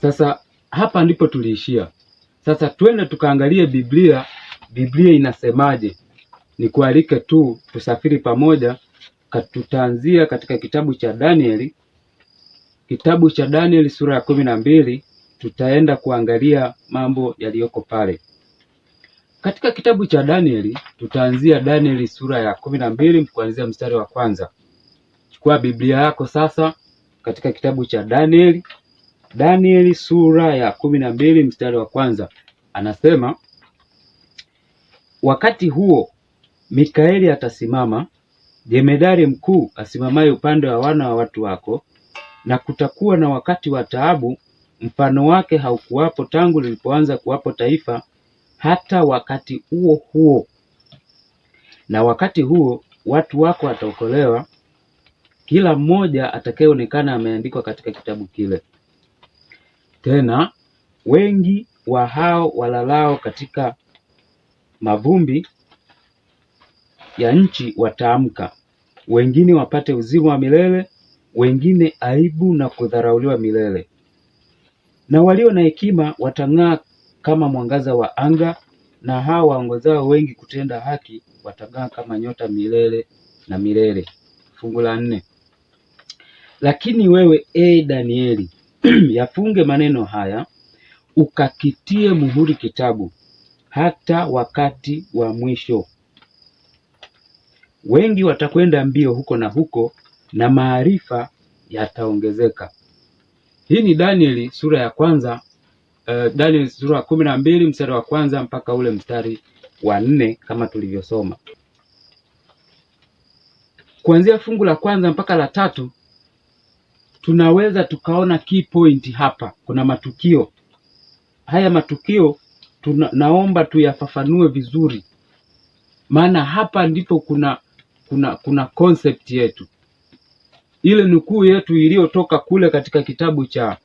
Sasa hapa ndipo tuliishia. Sasa twende tukaangalie Biblia. Biblia inasemaje? Nikualike tu tusafiri pamoja. Tutaanzia katika kitabu cha Danieli. Kitabu cha Danieli sura ya 12, tutaenda kuangalia mambo yaliyoko pale. Katika kitabu cha Danieli tutaanzia Danieli sura ya 12 kuanzia mstari wa kwanza. Chukua Biblia yako sasa katika kitabu cha Danieli. Danieli sura ya 12 mstari wa kwanza. Anasema, wakati huo Mikaeli atasimama, jemedari mkuu asimamaye upande wa wana wa watu wako, na kutakuwa na wakati wa taabu, mfano wake haukuwapo tangu lilipoanza kuwapo taifa hata wakati huo huo. Na wakati huo watu wako wataokolewa, kila mmoja atakayeonekana ameandikwa katika kitabu kile. Tena wengi wa hao walalao katika mavumbi ya nchi wataamka, wengine wapate uzima wa milele, wengine aibu na kudharauliwa milele. Na walio na hekima watang'aa kama mwangaza wa anga, na hao waongozao wengi kutenda haki watang'aa kama nyota milele na milele. Fungu la 4. Lakini wewe Danieli, yafunge maneno haya, ukakitie muhuri kitabu hata wakati wa mwisho. Wengi watakwenda mbio huko na huko, na maarifa yataongezeka. Hii ni Danieli sura ya kwanza. Danieli sura ya 12 mstari wa kwanza mpaka ule mstari wa 4 kama tulivyosoma. Kuanzia fungu la kwanza mpaka la 3 tunaweza tukaona key point hapa. Kuna matukio. Haya matukio naomba tuyafafanue vizuri, maana hapa ndipo kuna concept yetu, ile nukuu yetu iliyotoka kule katika kitabu cha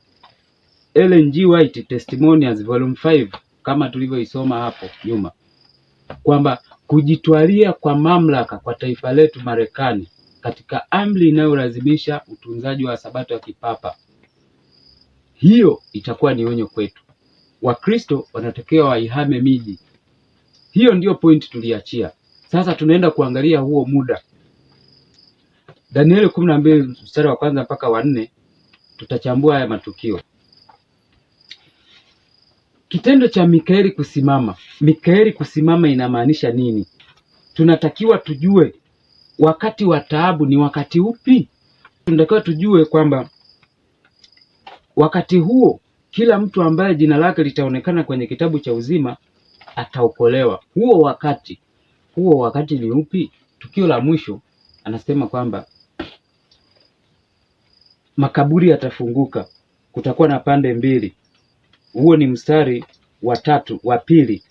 Ellen G. White Testimonials Volume 5 kama tulivyoisoma hapo nyuma, kwamba kujitwalia kwa mamlaka kwa taifa letu Marekani katika amri inayolazimisha utunzaji wa sabato ya kipapa. Hiyo itakuwa ni onyo kwetu. Wakristo wanatakiwa waihame miji. Hiyo ndiyo point tuliachia. Sasa tunaenda kuangalia huo muda. Danieli 12 mstari wa kwanza mpaka wa 4 tutachambua haya matukio. Kitendo cha Mikaeli kusimama. Mikaeli kusimama inamaanisha nini? Tunatakiwa tujue wakati wa taabu ni wakati upi. Tunatakiwa tujue kwamba wakati huo kila mtu ambaye jina lake litaonekana kwenye kitabu cha uzima ataokolewa. Huo wakati ni upi? Tukio la mwisho anasema kwamba makaburi yatafunguka, kutakuwa na pande mbili. Huo ni mstari wa 3 wa pili.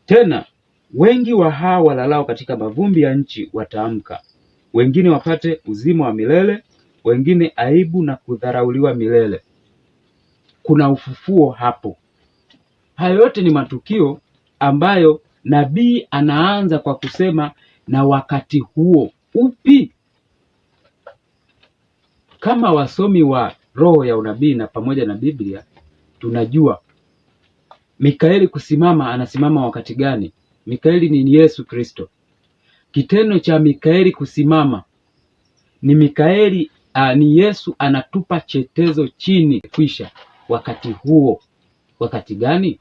Tena wengi wa hao walalao katika mavumbi ya nchi wataamka, wengine wapate uzima wa milele, wengine aibu na kudharauliwa milele. Kuna ufufuo hapo. Hayo yote ni matukio ambayo nabii anaanza kwa kusema na wakati huo upi. Kama wasomi wa roho ya unabii na pamoja na Biblia tunajua Mikaeli kusimama, anasimama wakati gani? Mikaeli ni Yesu Kristo. Kitendo cha Mikaeli kusimama ni ni Yesu anatupa chetezo chini kwisha. Wakati huo, wakati gani?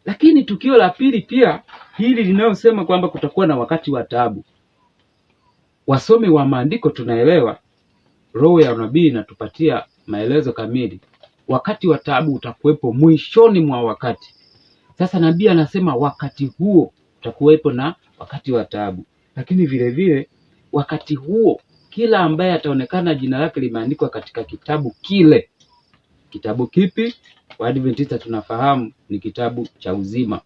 Lakini tukio la pili pia hili linalosema kwamba kutakuwa na wakati wa taabu. Wasomi wa maandiko tunaelewa, roho ya unabii inatupatia maelezo kamili. Wakati wa taabu utakuwepo mwishoni mwa wakati. Sasa nabii anasema wakati huo utakuwepo na wakati wa taabu. lakini vile vile wakati huo kila ambaye ataonekana jina lake limeandikwa katika kitabu kile. Kitabu kipi? Waadventista tunafahamu ni kitabu cha uzima.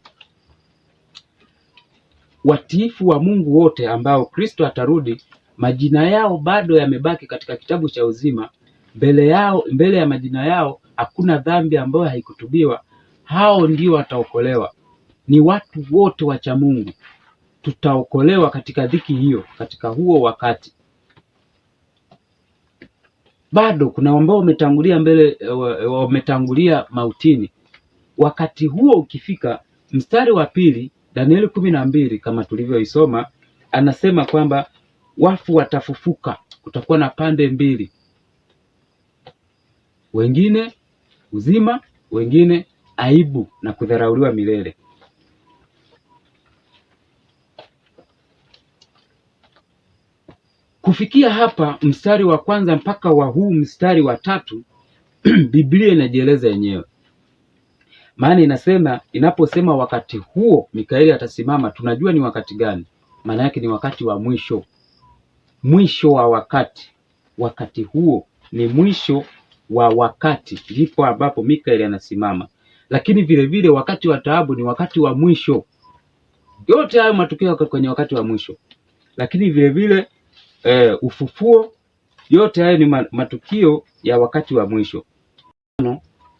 Watiifu wa Mungu wote ambao Kristo atarudi, majina yao bado yamebaki katika kitabu cha uzima. Mbele ya majina yao hakuna dhambi ambayo haikutubiwa. Hao ndio wataokolewa. Ni watu wote wacha Mungu tutaokolewa katika dhiki hiyo, katika huo wakati. Bado kuna ambao wametangulia mautini. Wakati huo ukifika, mstari wa 2 Danieli 12 kama tulivyoisoma, anasema kwamba wafu watafufuka. Kutakuwa na pande mbili, wengine uzima, wengine aibu na kudharauliwa milele. Kufikia hapa mstari wa 1 mpaka wa huu mstari wa 3 Biblia inajieleza yenyewe. Maana inaposema wakati huo Mikaeli atasimama, tunajua ni wakati gani. Maana yake ni wakati wa mwisho wa wakati. Wakati huo ni mwisho wa wakati, ndipo ambapo Mikaeli anasimama. Lakini vile vile wakati wa taabu ni wakati wa mwisho. Yote hayo matukio kwenye wakati wa mwisho. Lakini vile vile ufufuo, yote hayo ni matukio ya wakati wa mwisho.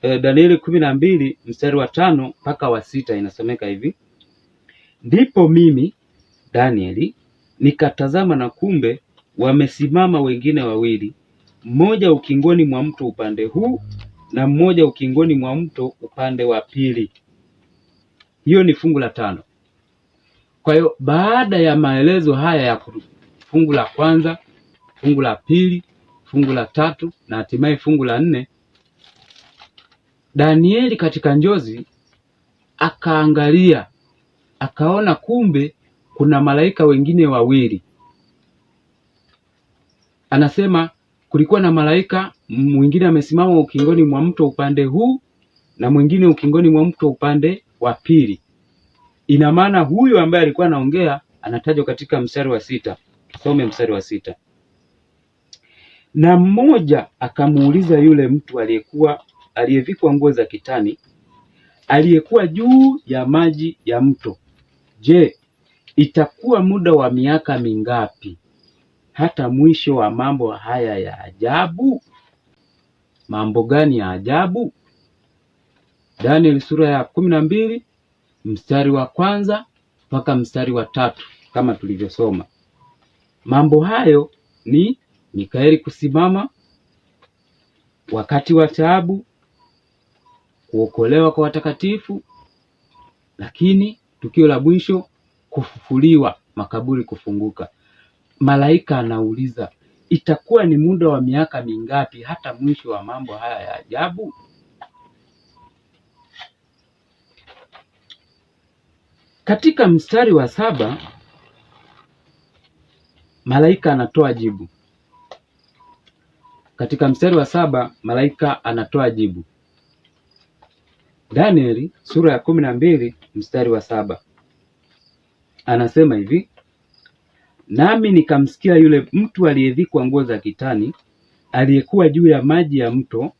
Danieli 12 mstari wa 5 mpaka wa 6 inasomeka hivi: ndipo mimi Danieli nikatazama, na kumbe wamesimama wengine wawili, mmoja ukingoni mwa mto upande huu na mmoja ukingoni mwa mto upande wa pili. Hiyo ni fungu la 5. Kwa hiyo baada ya maelezo haya ya fungu la 1, fungu la 2, fungu la 3 na hatimaye fungu la 4, Danieli katika njozi akaangalia, akaona kumbe kuna malaika wengine wawili. Anasema kulikuwa na malaika mwingine amesimama ukingoni mwa mto upande huu na mwingine ukingoni mwa mto upande wa pili. Ina maana huyu ambaye alikuwa anaongea anatajwa katika mstari wa 6. Tusome mstari wa 6. Na mmoja akamuuliza yule mtu aliyevikwa nguo za kitani, aliyekuwa juu ya maji ya mto, je, itakuwa muda wa miaka mingapi hata mwisho wa mambo haya ya ajabu? Mambo gani ya ajabu? Danieli sura ya 12 mstari wa 1 mpaka mstari wa 3 kama tulivyosoma. Mambo hayo ni Mikaeli kusimama, wakati wa taabu, kuokolewa kwa watakatifu, lakini tukio la mwisho kufufuliwa, makaburi kufunguka. Malaika anauliza itakuwa ni muda wa miaka mingapi hata mwisho wa mambo haya ya ajabu? Katika mstari wa 7 malaika anatoa jibu. Katika mstari wa 7 malaika anatoa jibu. Danieli sura ya 12 mstari wa 7 anasema hivi: nami nikamsikia yule mtu aliyevikwa nguo za kitani aliyekuwa juu ya maji ya mto,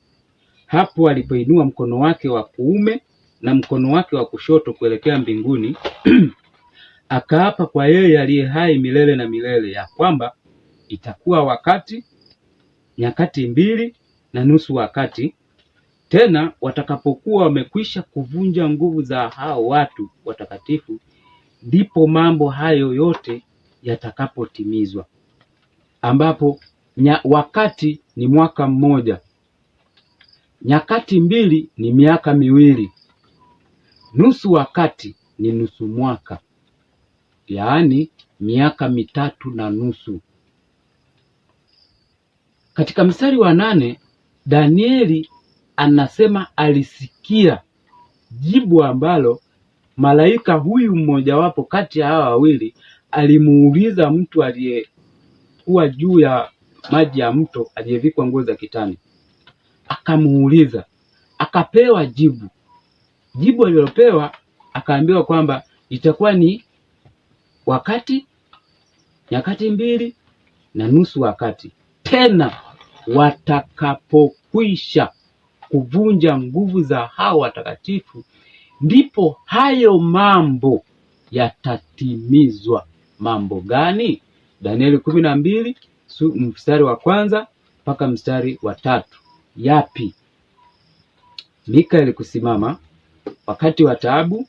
hapo alipoinua mkono wake wa kuume na mkono wake wa kushoto kuelekea mbinguni akaapa kwa yeye aliye hai milele na milele, ya kwamba itakuwa nyakati 2 na nusu wakati, tena watakapokuwa wamekwisha kuvunja nguvu za hao watu watakatifu, ndipo mambo hayo yote yatakapotimizwa, ambapo wakati ni mwaka mmoja, nyakati 2 ni miaka 2, nusu wakati ni nusu mwaka, yaani miaka 3 na nusu. Katika mstari wa 8 Danieli anasema alisikia jibu ambalo malaika huyu mmojawapo kati ya hawa wawili alimuuliza mtu aliyekuwa juu ya maji ya mto aliyevikwa nguo za kitani. Akamuuliza, akapewa jibu. Jibu alilopewa akaambiwa kwamba itakuwa ni wakati Nyakati 2 na nusu wakati. Tena watakapokwisha kuvunja nguvu za hao watakatifu, ndipo hayo mambo yatatimizwa. Mambo gani? Danieli 12 mstari wa 1 mpaka mstari wa 3. Yapi? Mikaeli kusimama, wakati wa taabu,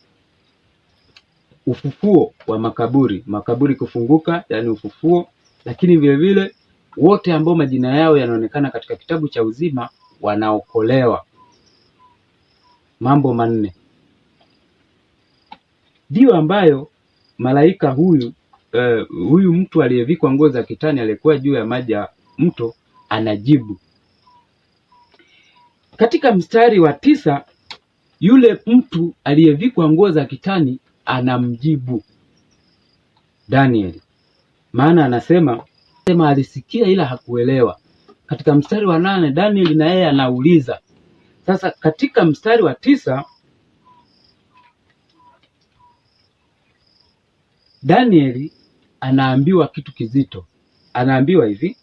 ufufuo wa makaburi, makaburi kufunguka, yani ufufuo, lakini vile vile wote ambao majina yao yanaonekana katika kitabu cha uzima wanaokolewa. Mambo manne ndio ambayo malaika huyu mtu aliyevikwa nguo za kitani aliyekuwa juu ya maji ya mto anajibu. Katika mstari wa 9 yule mtu aliyevikwa nguo za kitani anamjibu Danieli, maana anasema alisikia ila hakuelewa. Katika mstari wa 8 Danieli na yeye anauliza. Sasa katika mstari wa 9 Danieli anaambiwa kitu kizito. Anaambiwa hivi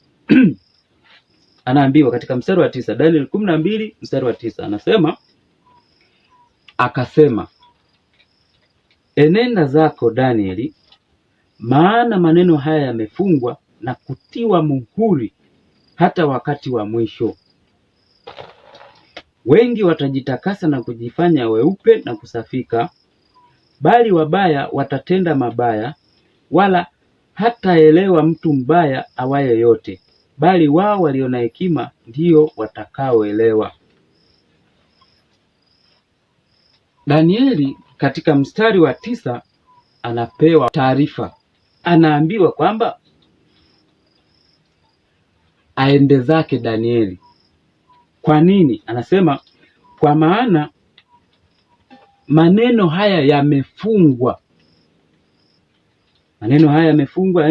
anaambiwa katika mstari wa 9, Danieli 12 mstari wa 9 anasema, akasema, enenda zako Danieli, maana maneno haya yamefungwa na kutiwa muhuri hata wakati wa mwisho. Wengi watajitakasa na kujifanya weupe na kusafika, bali wabaya watatenda mabaya, wala hataelewa mtu mbaya awaye yote, bali wao walio na hekima ndio watakaoelewa. Danieli katika mstari wa 9 anapewa taarifa, anaambiwa kwamba aende zake Danieli. Kwa nini? Anasema kwa maana maneno haya yamefungwa, maneno haya yamefungwa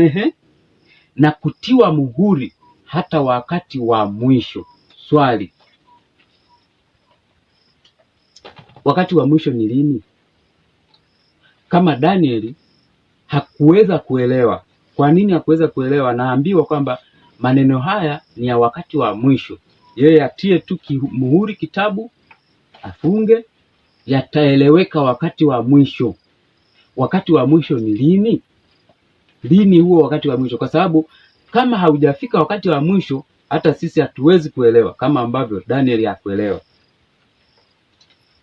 na kutiwa muhuri hata wakati wa mwisho. Swali, wakati wa mwisho ni lini? Kama Danieli hakuweza kuelewa, kwa nini hakuweza kuelewa? Anaambiwa kwamba maneno haya ni ya wakati wa mwisho. Yeye atie tu muhuri kitabu, afunge, yataeleweka wakati wa mwisho. Wakati wa mwisho ni lini? Lini huo wakati wa mwisho? Kwa sababu kama haujafika wakati wa mwisho, hata sisi hatuwezi kuelewa kama ambavyo Danieli hakuelewa.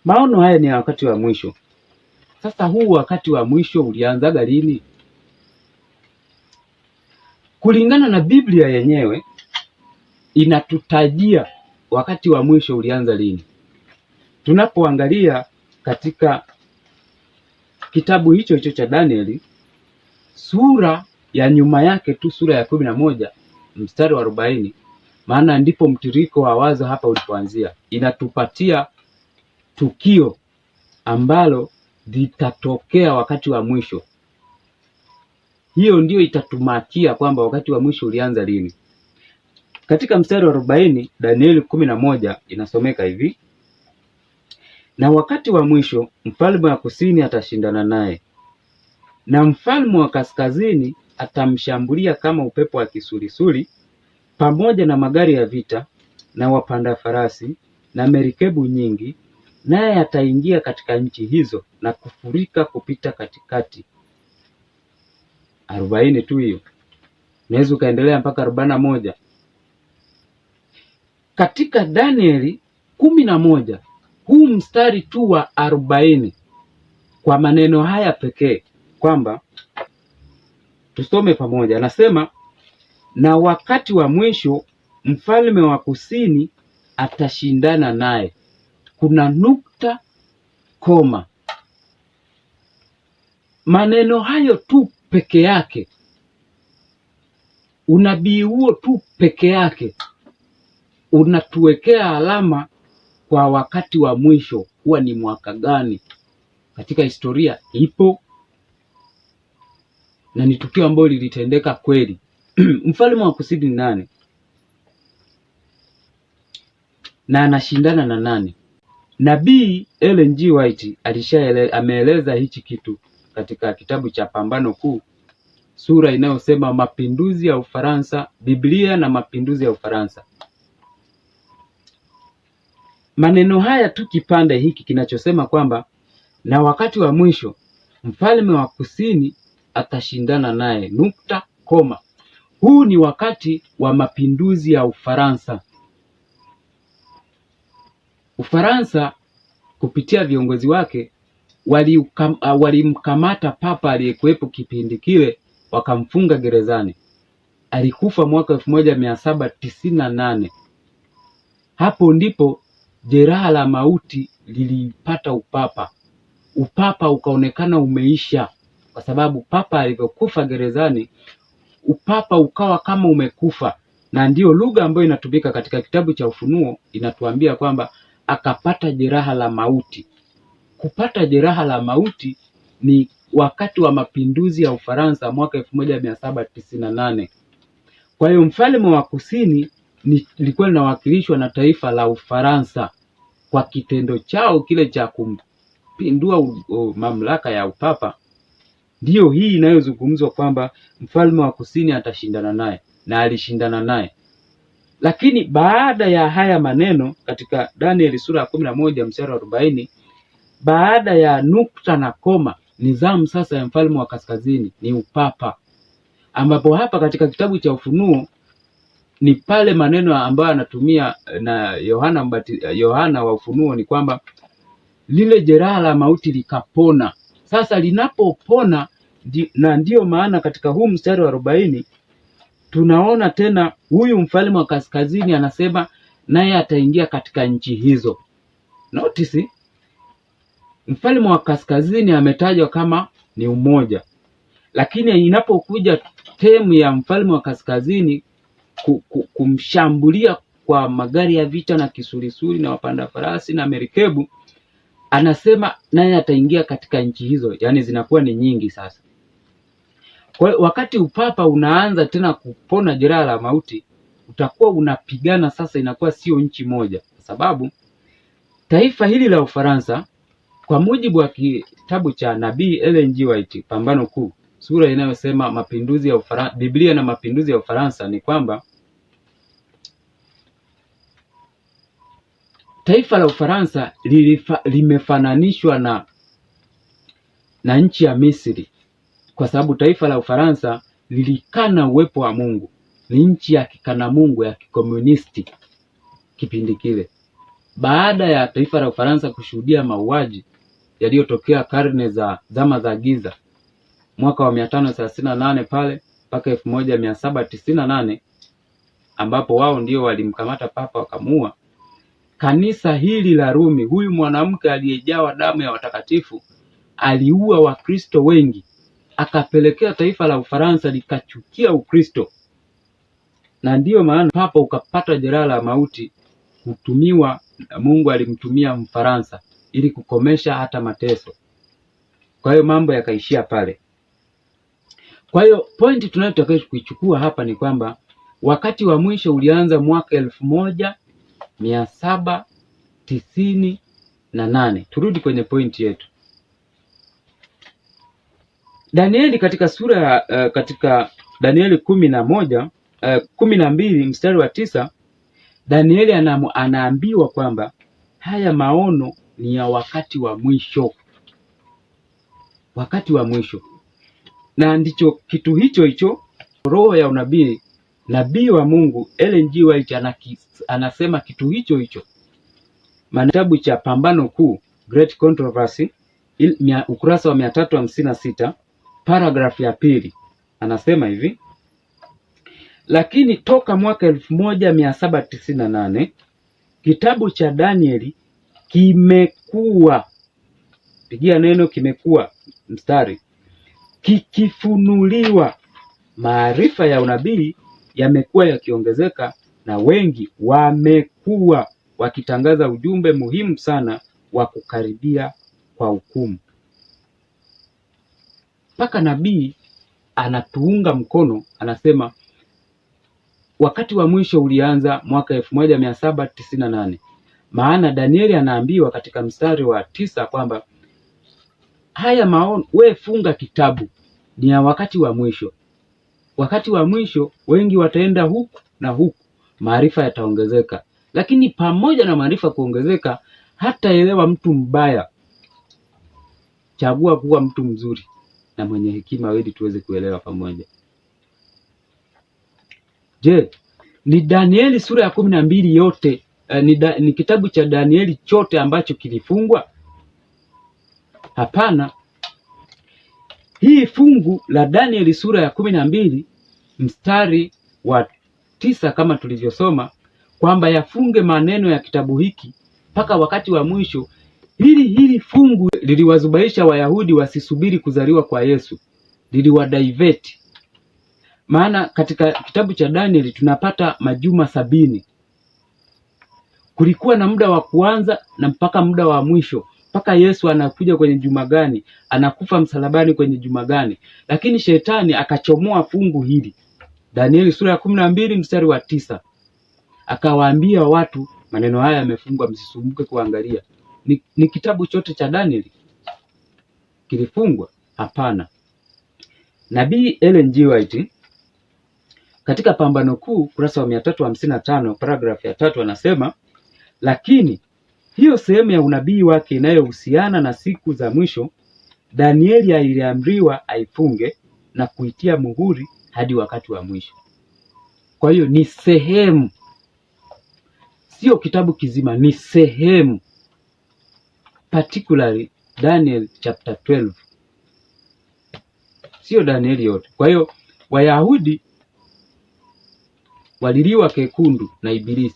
Maono haya ni ya wakati wa mwisho. Sasa huu wakati wa mwisho ulianzaga lini? Kulingana na Biblia yenyewe inatutajia wakati wa mwisho ulianza lini. Tunapoangalia katika kitabu hicho cha Danieli, sura ya nyuma yake tu, sura ya 11 mstari wa 40, maana ndipo mtiririko wa wazo hapa ulipoanzia, inatupatia tukio ambalo litatokea wakati wa mwisho. Hiyo ndio itatumakia kwamba wakati wa mwisho ulianza lini. Katika mstari wa 40 Danieli 11 inasomeka hivi, na wakati wa mwisho mfalme wa kusini atashindana naye, na mfalme wa kaskazini atamshambulia kama upepo wa kisulisuli, pamoja na magari ya vita na wapanda farasi na merikebu nyingi, naye ataingia katika nchi hizo na kufurika kupita katikati. 40 tu hiyo, unaweza ukaendelea mpaka 41. Katika Danieli 11 huu mstari tu wa 40, kwa maneno haya pekee, kwamba tusome pamoja. Anasema, na wakati wa mwisho mfalme wa kusini atashindana naye. Kuna nukta, koma. Maneno hayo tu peke yake, unabii huo tu peke yake unatuwekea alama kwa wakati wa mwisho huwa ni mwaka gani katika historia. Ipo na ni tukio ambalo lilitendeka kweli. Mfalme wa kusini ni nani na anashindana na nani? Nabii Ellen G. White ameeleza hichi kitu katika kitabu cha Pambano Kuu sura inayosema mapinduzi ya Ufaransa, Biblia na mapinduzi ya Ufaransa. Maneno haya tu kipande hiki kinachosema kwamba na wakati wa mwisho mfalme wa kusini atashindana naye, nukta, koma. Huu ni wakati wa mapinduzi ya Ufaransa. Ufaransa kupitia viongozi wake walimkamata papa aliyekuwepo kipindi kile, wakamfunga gerezani. Alikufa mwaka 1798. Hapo ndipo jeraha la mauti lilipata upapa. Upapa ukaonekana umeisha, kwa sababu papa alivyokufa gerezani, upapa ukawa kama umekufa. Na ndiyo lugha ambayo inatumika katika kitabu cha Ufunuo, inatuambia kwamba akapata jeraha la mauti. Kupata jeraha la mauti ni wakati wa mapinduzi ya Ufaransa mwaka 1798. Kwa hiyo mfalme wa kusini lilikuwa linawakilishwa na taifa la Ufaransa kwa kitendo chao kile cha kumpindua mamlaka ya upapa. Ndiyo hii inayozungumzwa kwamba mfalme wa kusini atashindana naye, na alishindana naye. Lakini baada ya haya maneno katika Danieli sura ya 11 mstari wa 40, baada ya nukta na koma, nizamu sasa ya mfalme wa kaskazini ni upapa, ambapo hapa katika kitabu cha Ufunuo ni pale maneno ambayo anatumia na Yohana wa Ufunuo ni kwamba lile jeraha la mauti likapona. Sasa linapopona, na ndiyo maana katika huu mstari wa 40 tunaona tena huyu mfalme wa kaskazini anasema naye ataingia katika nchi hizo. Notice mfalme wa kaskazini ametajwa kama ni umoja, lakini inapokuja temu ya mfalme wa kaskazini kumshambulia kwa magari ya vita na kisulisuli na wapanda farasi na merikebu, anasema naye ataingia katika nchi hizo, yani zinakuwa ni nyingi sasa. Kwa hiyo wakati upapa unaanza tena kupona jeraha la mauti, utakuwa unapigana sasa, inakuwa sio nchi moja, kwa sababu taifa hili la Ufaransa kwa mujibu wa kitabu cha nabii Ellen G. White, Pambano Kuu, sura inayosema mapinduzi ya Biblia na mapinduzi ya Ufaransa, ni kwamba taifa la Ufaransa limefananishwa na nchi ya Misri, kwa sababu taifa la Ufaransa lilikana uwepo wa Mungu. Ni nchi ya kikana Mungu, ya kikomunisti kipindi kile. Baada ya taifa la Ufaransa kushuhudia mauaji yaliyotokea karne za zama za giza, mwaka wa 538 pale mpaka 1798, ambapo wao ndio walimkamata papa wakamuua. Kanisa hili la Rumi, huyu mwanamke aliyejawa damu ya watakatifu aliua Wakristo wengi, akapelekea taifa la Ufaransa likachukia Ukristo, na ndiyo maana papa ukapata jeraha la mauti kutumiwa. Mungu alimtumia Mfaransa ili kukomesha hata mateso. Kwa hiyo mambo yakaishia pale. Kwa hiyo pointi tunayotaka kuichukua hapa ni kwamba wakati wa mwisho ulianza mwaka 1798. Turudi kwenye pointi yetu. Danieli katika sura katika Danieli 12 mstari wa 9, Danieli anaambiwa kwamba haya maono ni ya wakati wa mwisho. Wakati wa mwisho. Na ndicho kitu hicho roho ya unabii, nabii wa Mungu Ellen G. White anasema kitu hicho. Kitabu cha Pambano Kuu, Great Controversy, ukurasa wa 356, paragraph ya 2, anasema hivi: lakini toka mwaka 1798 kitabu cha Danieli kimekuwa, pigia neno kimekuwa mstari, kikifunuliwa. Maarifa ya unabii yamekuwa yakiongezeka, na wengi wamekuwa wakitangaza ujumbe muhimu sana wa kukaribia kwa hukumu. Mpaka nabii anatuunga mkono, anasema wakati wa mwisho ulianza mwaka 1798. Maana Danieli anaambiwa katika mstari wa 9 kwamba haya maono, we funga kitabu, ni ya wakati wa mwisho. wakati wa mwisho wengi wataenda huku na huku, maarifa yataongezeka. Lakini pamoja na maarifa kuongezeka, hataelewa mtu mbaya. Chagua kuwa mtu mzuri na mwenye hekima ili tuweze kuelewa pamoja. Je, ni Danieli sura ya 12 yote ni kitabu cha Danieli chote ambacho kilifungwa? Hapana. Hii fungu la Danieli sura ya 12 mstari wa 9 kama tulivyosoma kwamba yafunge maneno ya kitabu hiki mpaka wakati wa mwisho. Hili fungu liliwazubaisha Wayahudi wasisubiri kuzaliwa kwa Yesu, liliwadivert. Maana katika kitabu cha Danieli tunapata majuma 70. Kulikuwa na muda wa kuanza na mpaka muda wa mwisho, mpaka Yesu anakuja kwenye juma gani, anakufa msalabani kwenye juma gani. Lakini shetani akachomoa fungu hili, Danieli sura ya 12 mstari wa 9, akawaambia watu maneno haya yamefungwa, msisumbuke kuangalia. Ni kitabu chote cha Danieli kilifungwa? Hapana. Nabii Ellen G. White katika Pambano Kuu kurasa wa 355 paragraph ya 3 anasema, lakini hiyo sehemu ya unabii wake inayohusiana na siku za mwisho, Danieli aliamriwa aifunge na kuitia muhuri hadi wakati wa mwisho. Kwa hiyo ni sehemu, sio kitabu kizima, ni sehemu, particularly Daniel chapter 12, sio Danieli yote. Kwa hiyo Wayahudi waliliwa kekundu na Ibilisi,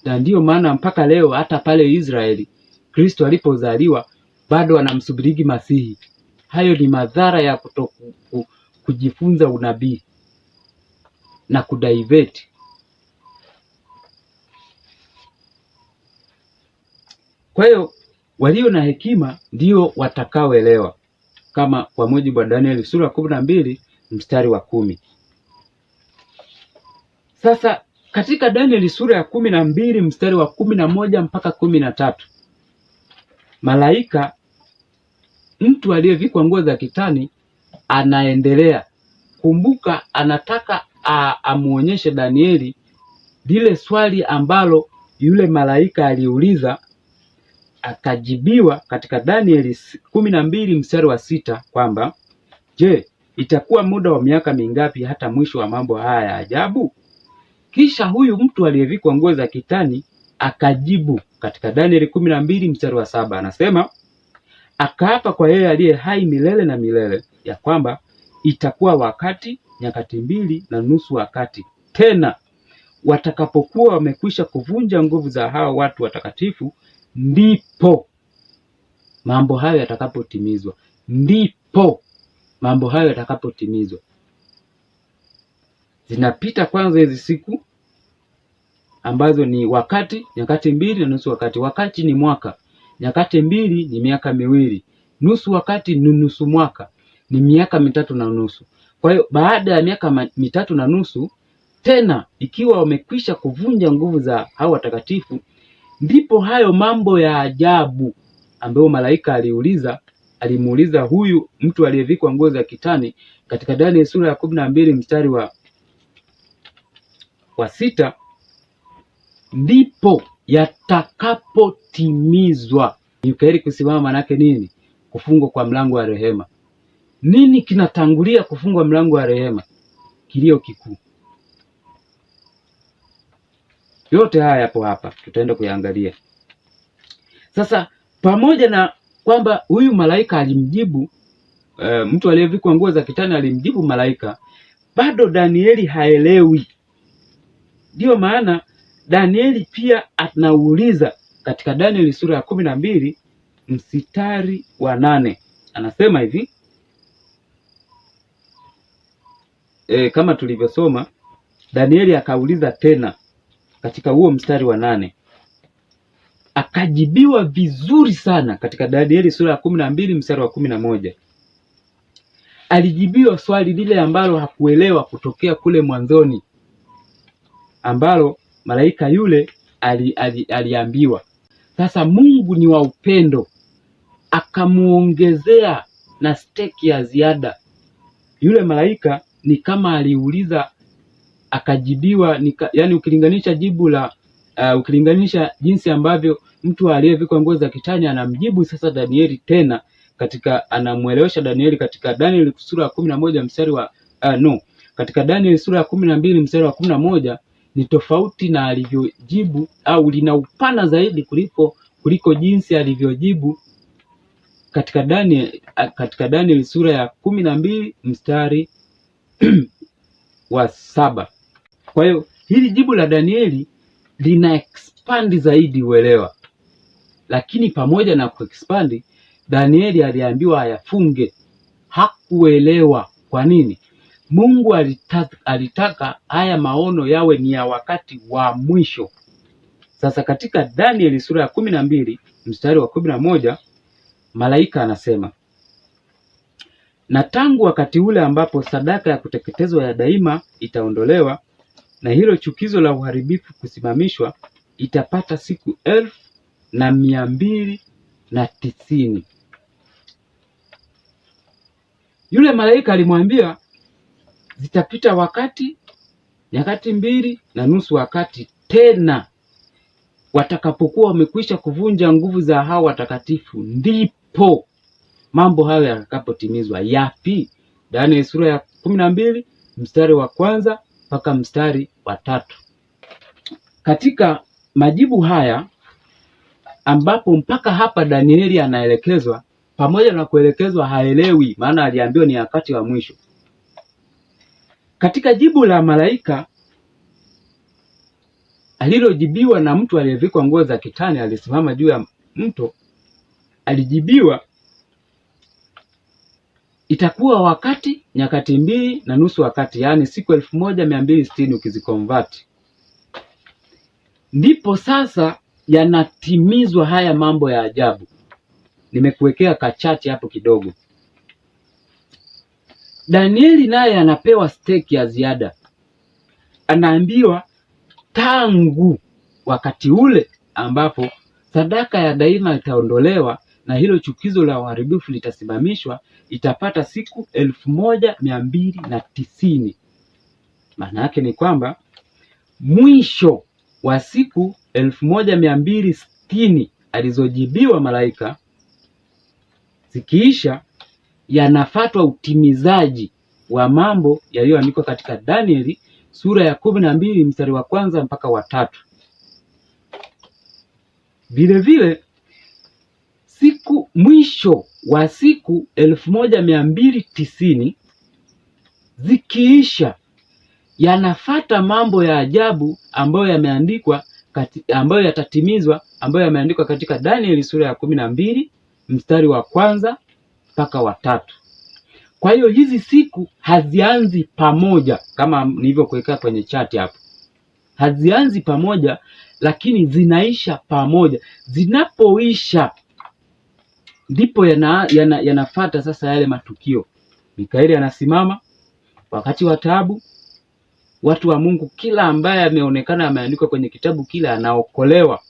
na ndiyo maana mpaka leo hata pale Israeli Kristo alipozaliwa bado wanamsubirigi Masihi. Hayo ni madhara ya kujifunza unabii na kudivert. Kwa hiyo walio na hekima ndio watakaoelewa, kama kwa mujibu wa Danieli sura 12 mstari wa 10. Sasa katika Danieli sura ya 12 mstari wa 11 mpaka 13, malaika, mtu aliyevikwa nguo za kitani, anaendelea. Kumbuka, anataka amuonyeshe Danieli lile swali ambalo yule malaika aliuliza, akajibiwa katika Danieli 12 mstari wa 6 kwamba, je, itakuwa muda wa miaka mingapi hata mwisho wa mambo haya ya ajabu? Kisha huyu mtu aliyevikwa nguo za kitani akajibu katika Danieli 12 mstari wa 7, anasema, akaapa kwa yeye aliye hai milele na milele ya kwamba itakuwa wakati, nyakati 2.5 wakati, tena watakapokuwa wamekwisha kuvunja nguvu za hao watu watakatifu, ndipo mambo hayo yatakapotimizwa. Ndipo mambo hayo yatakapotimizwa. Zinapita kwanza hizi siku ambazo ni wakati, nyakati 2.5 wakati. Wakati ni mwaka, nyakati 2 ni miaka 2, nusu wakati ni nusu mwaka, ni miaka 3.5. Kwa hiyo baada ya miaka 3.5 tena, ikiwa wamekwisha kuvunja nguvu za hao watakatifu, ndipo hayo mambo ya ajabu ambayo malaika alimuuliza huyu mtu aliyevikwa nguo za kitani katika Danieli sura ya 12 mstari wa 6, ndipo yatakapotimizwa. Yukaeli kusimama manake nini? Kufungwa kwa mlango wa rehema. Nini kinatangulia kufungwa mlango wa rehema? Kilio kikuu. Yote haya yapo hapa, tutaenda kuyaangalia. Sasa pamoja na kwamba huyu malaika alimjibu, mtu aliyevikwa nguo za kitani alimjibu malaika, bado Danieli haelewi. Ndio maana Danieli pia anauliza katika Danieli sura ya 12 mstari wa 8, anasema hivi, kama tulivyosoma, Danieli akauliza tena katika huo mstari wa 8, akajibiwa vizuri sana katika Danieli sura ya 12 mstari wa 11. Alijibiwa swali lile ambalo hakuelewa kutokea kule mwanzoni, ambalo malaika yule aliambiwa. Sasa Mungu ni wa upendo, akamuongezea na steki ya ziada. Yule malaika ni kama aliuliza akajibiwa, yani ukilinganisha jibu la ukilinganisha jinsi ambavyo mtu aliyevikwa nguo za kitani anamjibu sasa Danieli tena anamuelewesha Danieli katika Danieli sura ya 11 mstari wa katika Danieli sura ya 12 mstari wa 11 ni tofauti na alivyojibu, au lina upana zaidi kuliko jinsi alivyojibu katika Danieli sura ya 12 mstari wa 7. Kwa hiyo hili jibu la Danieli lina expand zaidi uelewa, lakini pamoja na kuexpand, Danieli aliambiwa ayafunge. Hakuelewa kwa nini. Mungu alitaka haya maono yawe ni ya wakati wa mwisho. Sasa katika Danieli sura ya 12 mstari wa 11, malaika anasema, na tangu wakati ule ambapo sadaka ya kuteketezwa ya daima itaondolewa na hilo chukizo la uharibifu kusimamishwa, itapata siku 1290. Yule malaika alimwambia zitapita nyakati 2.5 wakati tena watakapokuwa wamekwisha kuvunja nguvu za hao watakatifu, ndipo mambo hayo yatakapotimizwa. Yapi? Danieli sura ya 12 mstari wa 1 mpaka mstari wa 3. Katika majibu haya ambapo mpaka hapa Danieli anaelekezwa, pamoja na kuelekezwa haelewi, maana aliambiwa ni wakati wa mwisho. Katika jibu la malaika alilojibiwa na mtu aliyevikwa nguo za kitani alisimama juu ya mto, alijibiwa itakuwa nyakati 2.5 wakati, yaani siku 1260 ukizikonvert. Ndipo sasa yanatimizwa haya mambo ya ajabu. Nimekuwekea kachache hapo kidogo. Danieli naye anapewa stake ya ziada. Anaambiwa tangu wakati ule ambapo sadaka ya daima itaondolewa na hilo chukizo la uharibifu litasimamishwa, itapata siku 1290. Maana yake ni kwamba mwisho wa siku 1260 alizojibiwa malaika zikiisha, yanafuatwa utimizaji wa mambo yaliyoandikwa katika Danieli sura ya 12 mstari wa 1 mpaka wa 3. Vile vile mwisho wa siku 1290 zikiisha, yanafata mambo ya ajabu ambayo yameandikwa ambayo yatatimizwa, ambayo yameandikwa katika Danieli sura ya 12 mstari wa 1 mpaka wa 3. Kwa hiyo hizi siku hazianzi pamoja kama nilivyokuweka kwenye chati hapo. Hazianzi pamoja, lakini zinaisha pamoja. Zinapoisha ndipo yanafuata sasa yale matukio. Mikaeli anasimama wakati wa taabu. Watu wa Mungu, kila ambaye ameonekana ameandikwa kwenye kitabu kile anaokolewa.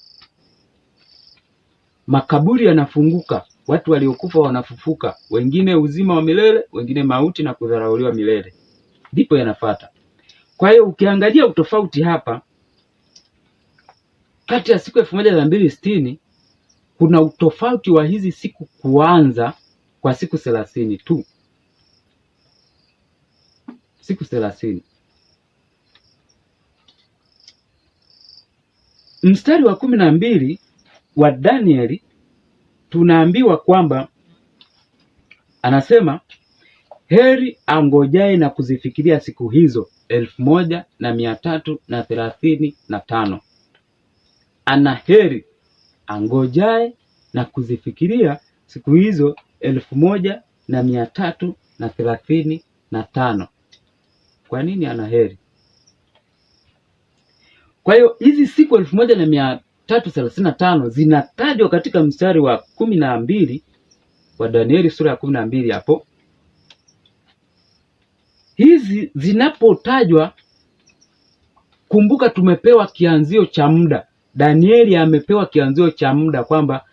Makaburi yanafunguka, watu waliokufa wanafufuka, wengine uzima wa milele, wengine mauti na kudharauliwa milele. Ndipo yanafuata. Kwa hiyo ukiangalia utofauti hapa kati ya siku 1260, kuna utofauti wa hizi siku kuanza kwa siku 30 tu. Siku 30. Mstari wa 12 wa Danieli tunaambiwa kwamba anasema, heri angojaye na kuzifikiria siku hizo 1335. Ana heri angojaye na kuzifikiria siku hizo 1335. Kwa nini ana heri? Kwa hiyo hizi siku 1335 zinatajwa katika mstari wa 12 wa Danieli sura ya 12 hapo. Hizi zinapotajwa, kumbuka tumepewa kianzio cha muda. Danieli amepewa kianzio cha muda kwamba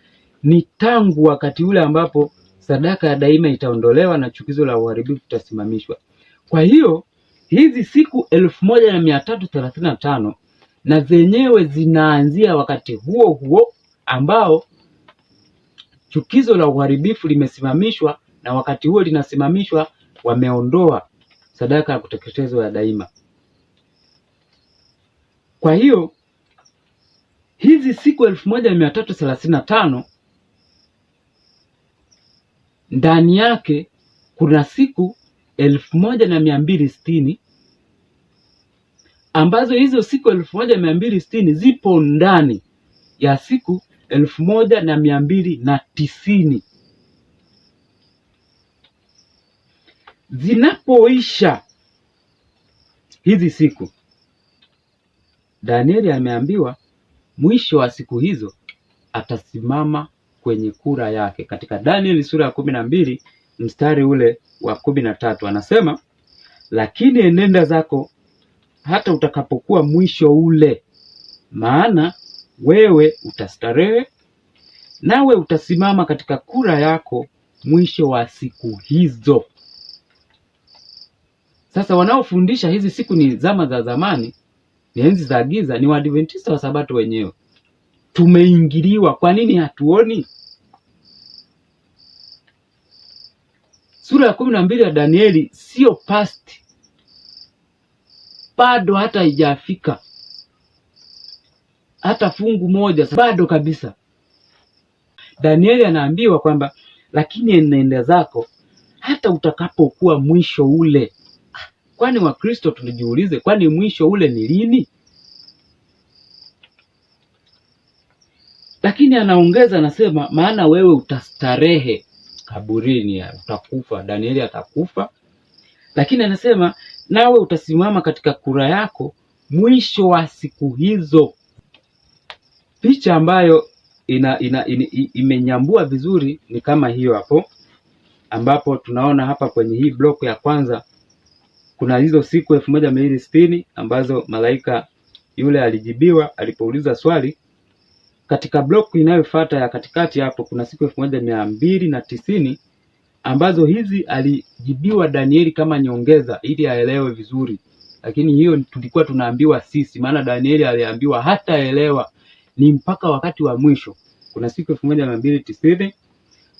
ni tangu wakati ule ambapo sadaka ya daima itaondolewa na chukizo la uharibifu litasimamishwa. Kwa hiyo hizi siku 1335 na zenyewe zinaanzia wakati huo huo ambao chukizo la uharibifu limesimamishwa, na wakati huo linasimamishwa wameondoa sadaka ya kuteketezwa ya daima. Kwa hiyo hizi siku 1335 ndani yake kuna siku 1260 ambazo hizo siku 1260 zipo ndani ya siku 1290. Zinapoisha hizi siku, Danieli ameambiwa mwisho wa siku hizo atasimama kwenye kura yake. Katika Danieli sura ya 12 mstari ule wa 13 anasema, lakini enenda zako hata utakapokuwa mwisho ule, maana wewe utastarehe, nawe utasimama katika kura yako mwisho wa siku hizo. Sasa wanaofundisha hizi siku ni zama za zamani, ni enzi za giza, ni Waadventista wa Sabato wenyewe. Tumeingiliwa. Kwa nini hatuoni? Sura ya 12 ya Danieli sio past, bado hata haijafika hata fungu moja, bado kabisa. Danieli anaambiwa kwamba lakini enenda zako hata utakapokuwa mwisho ule. Kwani Wakristo tulijiulize, kwani mwisho ule ni lini? Lakini anaongeza anasema, maana wewe utastarehe kaburini, utakufa. Danieli atakufa, lakini anasema nawe utasimama katika kura yako mwisho wa siku hizo. Picha ambayo imenyambua vizuri ni kama hiyo hapo, ambapo tunaona hapa kwenye hii block ya kwanza kuna hizo siku 1260 ambazo malaika yule alijibiwa alipouliza swali. Katika block inayofuata ya katikati hapo kuna siku 1290 ambazo hizi alijibiwa Danieli kama nyongeza ili aelewe vizuri, lakini hiyo tulikuwa tunaambiwa sisi, maana Danieli aliambiwa hataelewa, ni mpaka wakati wa mwisho. Kuna siku 1290.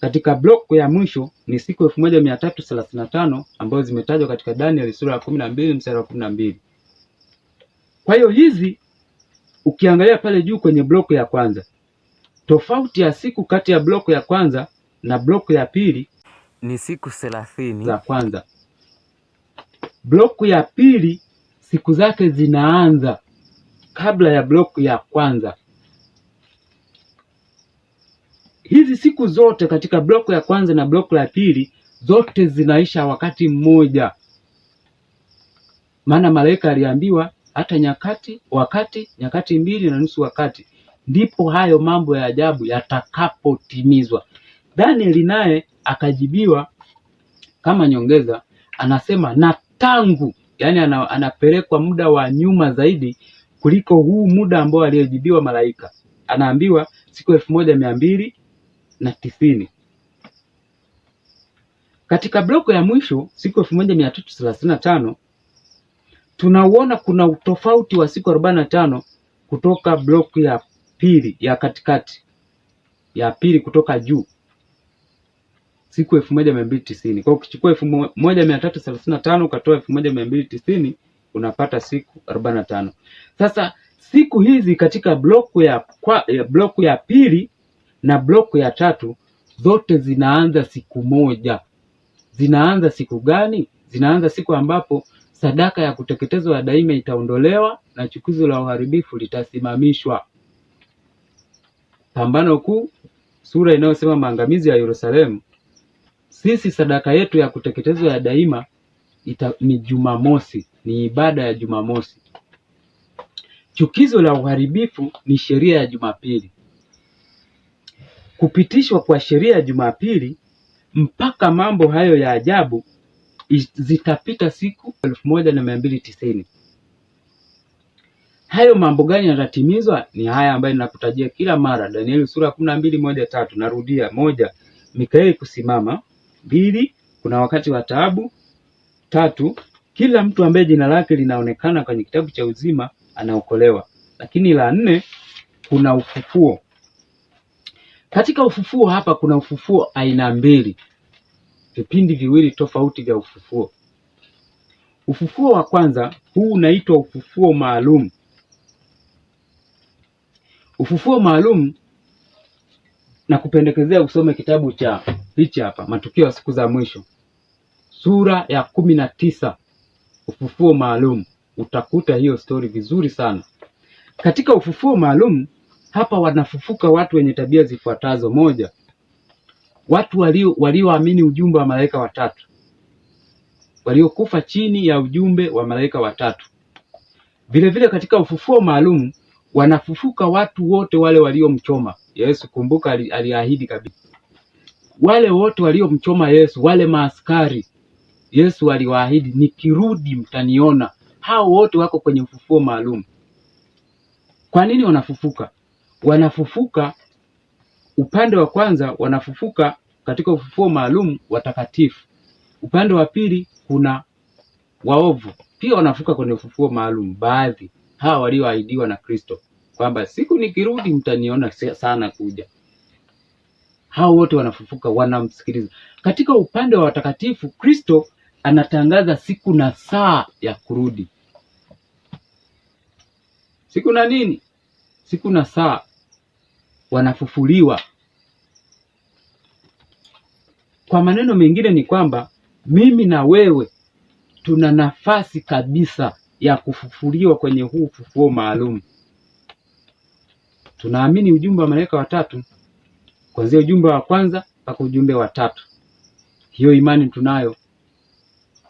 Katika block ya mwisho ni siku 1335 ambazo zimetajwa katika Danieli sura ya 12 mstari wa 12. Kwa hiyo hizi ukiangalia pale juu kwenye block ya kwanza, tofauti ya siku kati ya block ya kwanza na block ya pili ni siku 30 za kwanza. Block ya pili siku zake zinaanza kabla ya block ya kwanza. Hizi siku zote katika block ya kwanza na block ya pili zote zinaisha wakati mmoja, maana malaika aliambiwa hata nyakati 2.5 wakati ndipo hayo mambo ya ajabu yatakapotimizwa. Danieli naye akajibiwa kama nyongeza, anasema na tangu, yani anapelekwa muda wa nyuma zaidi kuliko huu muda ambao aliyojibiwa malaika. Anaambiwa siku 1290. Katika bloko ya mwisho siku 1335 tunauona kuna utofauti wa siku 45 kutoka bloku ya pili ya katikati, ya pili kutoka juu, siku 1290. Kwa ukichukua 1335 ukatoa 1290 unapata siku 45. Sasa siku hizi katika bloku ya pili na bloku ya tatu zote zinaanza siku moja. Zinaanza siku gani? Zinaanza siku ambapo sadaka ya kuteketezwa ya daima itaondolewa na chukizo la uharibifu litasimamishwa. Pambano Kuu, sura inayosema maangamizi ya Yerusalemu, sisi sadaka yetu ya kuteketezwa ya daima ni Jumamosi, ni ibada ya Jumamosi. Chukizo la uharibifu ni sheria ya Jumapili. Kupitishwa kwa sheria ya Jumapili mpaka mambo hayo ya ajabu zitapita siku 1290. Hayo mambo gani yatatimizwa? Ni haya ambayo ninakutajia kila mara. Danieli sura 12:1-3. Narudia: 1, Mikaeli kusimama. 2, kuna wakati wa taabu. 3, kila mtu ambaye jina lake linaonekana kwenye kitabu cha uzima anaokolewa. Lakini la 4, kuna ufufuo. Katika ufufuo hapa kuna ufufuo aina mbili, vipindi viwili tofauti vya ufufuo. Ufufuo wa kwanza, huu unaitwa ufufuo maalum. Ufufuo maalum, na kupendekezea usome kitabu cha hichi hapa, Matukio ya Siku za Mwisho, sura ya 19, ufufuo maalum. Utakuta hiyo story vizuri sana. Katika ufufuo maalum hapa wanafufuka watu wenye tabia zifuatazo. 1, watu walioamini ujumbe wa malaika watatu, waliokufa chini ya ujumbe wa malaika watatu. Vile vile katika ufufuo maalum wanafufuka watu wote wale waliomchoma Yesu. Kumbuka aliahidi kabisa, wale wote waliomchoma Yesu, wale maaskari Yesu aliwaahidi, nikirudi mtaniona. Hao wote wako kwenye ufufuo maalum. Kwa nini wanafufuka? Wanafufuka upande wa kwanza, wanafufuka katika ufufuo maalum watakatifu. Upande wa pili kuna waovu pia wanafufuka kwenye ufufuo maalum. Baadhi hawa walioahidiwa na Kristo kwamba siku nikirudi mtaniona sana kuja, hao wote wanafufuka, wanamsikiliza. Katika upande wa watakatifu, Kristo anatangaza siku na saa ya kurudi. Siku na nini? Siku na saa. Wanafufuliwa. Kwa maneno mengine ni kwamba mimi na wewe tuna nafasi kabisa ya kufufuliwa kwenye huu ufufuo maalum. Tunaamini ujumbe wa malaika watatu, kuanzia ujumbe wa kwanza mpaka ujumbe wa 3. Hiyo imani tunayo.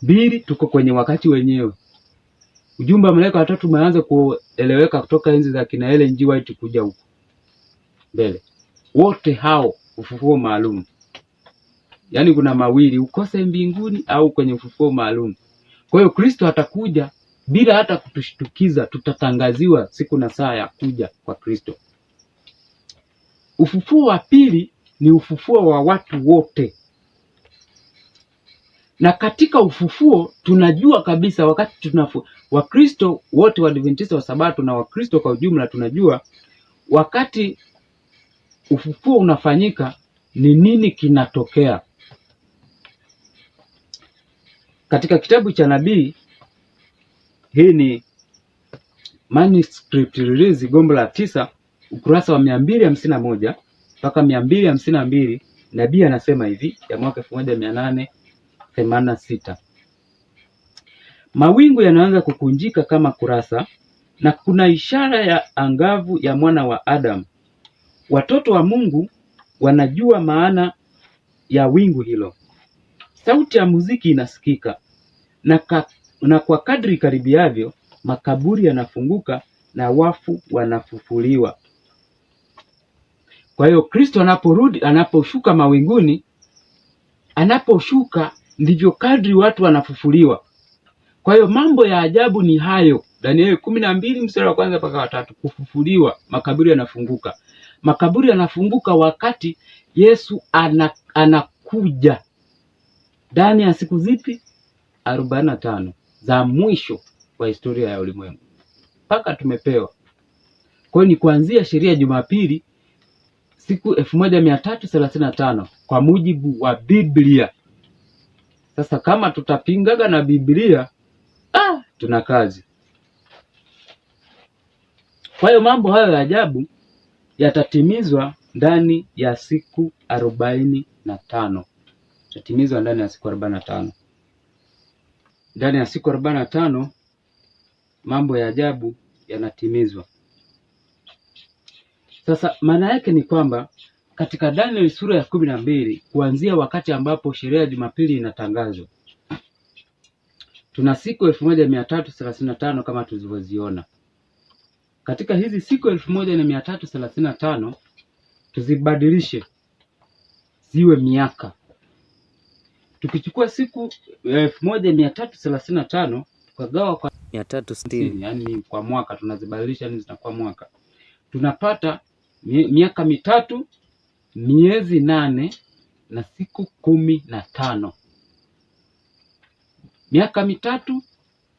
2, tuko kwenye wakati wenyewe. Ujumbe wa malaika watatu umeanza kueleweka kutoka enzi za kina Ellen G. White kuja huko mbele. Wote hao ufufuo maalum. Yaani kuna mawili, ukose mbinguni au kwenye ufufuo maalum. Kwa hiyo Kristo atakuja bila hata kutushtukiza, tutatangaziwa siku na saa ya kuja kwa Kristo. Ufufuo wa pili ni ufufuo wa watu wote. Na katika ufufuo tunajua kabisa wakati Wakristo wote, Waadventista wa Sabato na Wakristo kwa ujumla, tunajua wakati ufufuo unafanyika ni nini kinatokea. Katika kitabu cha nabii, hii ni manuscript release gombo la 9, ukurasa wa 251 mpaka 252, nabii anasema hivi, ya mwaka 1886. Mawingu yanaanza kukunjika kama kurasa, na kuna ishara ya angavu ya mwana wa Adamu. Watoto wa Mungu wanajua maana ya wingu hilo. Sauti ya muziki inasikika, na kwa kadri karibiavyo, makaburi yanafunguka na wafu wanafufuliwa. Kwa hiyo Kristo anaporudi, anaposhuka mawinguni, anaposhuka ndivyo kadri watu wanafufuliwa. Kwa hiyo mambo ya ajabu ni hayo. Danieli 12 mstari wa 1 mpaka wa 3, kufufuliwa, makaburi yanafunguka. Makaburi yanafunguka wakati Yesu anakuja. Ndani ya siku zipi? 45 za mwisho wa historia ya ulimwengu. Mpaka tumepewa. Kwa hiyo ni kuanzia sheria ya Jumapili siku 1335 kwa mujibu wa Biblia. Sasa kama tutapingaga na Biblia, tuna kazi. Kwa hiyo mambo hayo ya ajabu yatatimizwa ndani ya siku 45. Yatatimizwa ndani ya siku 45. Ndani ya siku 45 mambo ya ajabu yanatimizwa. Sasa maana yake ni kwamba katika Danieli sura ya 12, kuanzia wakati ambapo sheria ya Jumapili inatangazwa, tuna siku 1335 kama tulivyoziona. Katika hizi siku 1335 tuzibadilishe ziwe miaka. Tukichukua siku 1335 tukagawa kwa 360, yani kwa mwaka, tunazibadilisha ni zinakuwa mwaka. Tunapata miaka 3, miezi 8 na siku 15. Miaka 3,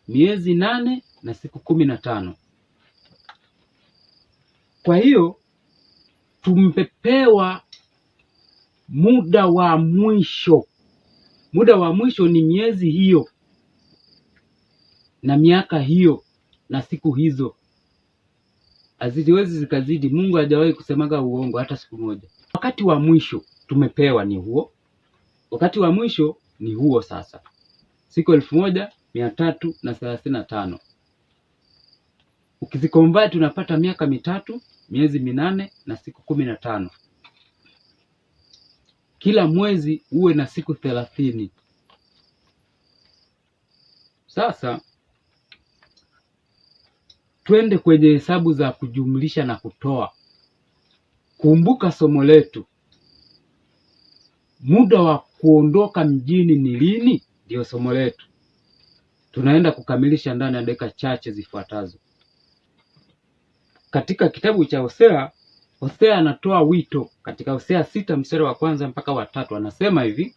miezi 8 na siku 15. Kwa hiyo tumepewa muda wa mwisho. Muda wa mwisho ni miezi hiyo na miaka hiyo na siku hizo, haziwezi zikazidi. Mungu hajawahi kusemaga uongo hata siku moja. Wakati wa mwisho tumepewa ni huo. Wakati wa mwisho ni huo sasa, siku 1335. Ukizikonvert tunapata miaka 3, miezi 8 na siku 15. Kila mwezi uwe na siku 30. Sasa twende kwenye hesabu za kujumlisha na kutoa. Kumbuka somo letu, muda wa kuondoka mjini ni lini? Ndio somo letu. Tunaenda kukamilisha ndani ya dakika chache zifuatazo. Katika kitabu cha Hosea, Hosea anatoa wito katika Hosea 6 mstari wa 1 mpaka wa 3. Anasema hivi: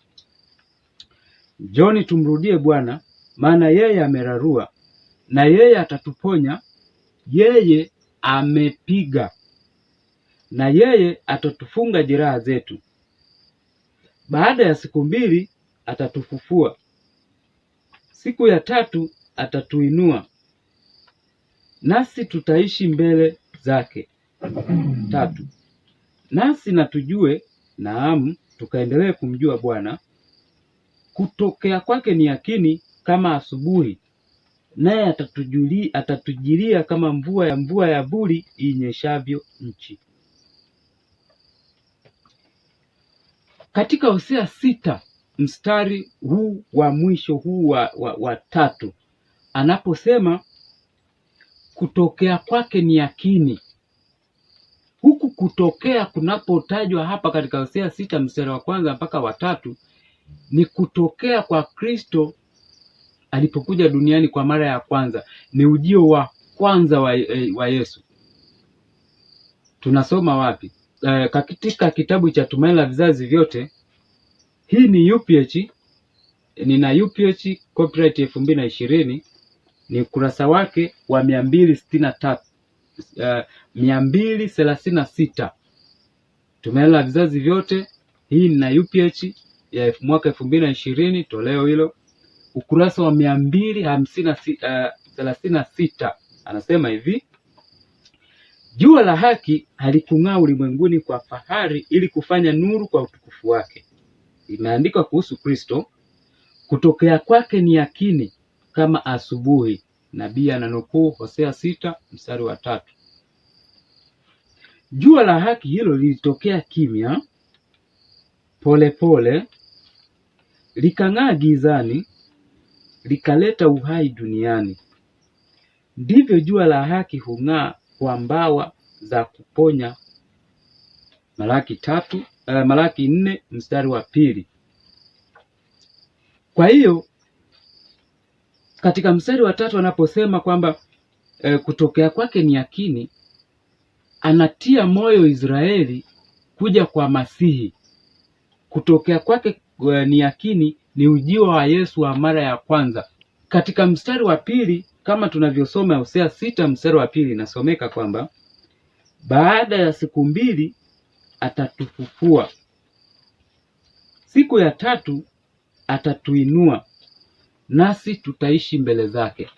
Njoni tumrudie Bwana, maana yeye amerarua na yeye atatuponya. Yeye amepiga na yeye atatufunga jeraha zetu. Baada ya siku 2 atatufufua, siku ya 3 atatuinua, nasi tutaishi mbele zake. 3. Nasi na tujue, naam, tukaendelee kumjua Bwana. Kutokea kwake ni yakini kama asubuhi, naye atatujilia kama mvua ya buri inyeshavyo nchi. Katika Hosea 6 mstari huu wa mwisho huu wa 3, anaposema kutokea kwake ni yakini, huku kutokea kunapotajwa hapa katika Hosea 6 mstari wa 1 mpaka wa 3 ni kutokea kwa Kristo alipokuja duniani kwa mara ya kwanza. Ni ujio wa kwanza wa Yesu. Tunasoma wapi? Katika kitabu cha Tumaini la Vizazi Vyote. Hii ni UPH, nina UPH copyright 2020, ni ukurasa wake wa 236. Tumaini la Vizazi Vyote, hii nina UPH ya mwaka 2020, toleo hilo, ukurasa wa 236. Anasema hivi: Jua la haki halikung'aa ulimwenguni kwa fahari, ili kufanya nuru kwa utukufu wake. Imeandikwa kuhusu Kristo, kutokea kwake ni yakini kama asubuhi. Nabii ananukuu Hosea 6 mstari wa 3. Jua la haki hilo lilitokea kimya, polepole, likang'aa gizani, likaleta uhai duniani. Ndivyo jua la haki hung'aa kwa mbawa za kuponya. Malaki 4 mstari wa 2. Kwa hiyo katika mstari wa 3 anaposema kwamba kutokea kwake ni yakini, anatia moyo Israeli kuja kwa Masihi. Kutokea kwake ni yakini ni ujio wa Yesu wa mara ya kwanza. Katika mstari wa 2 kama tunavyosoma Hosea 6 mstari wa 2, nasomeka kwamba baada ya siku 2 atatufufua, siku ya 3 atatuinua, nasi tutaishi mbele zake.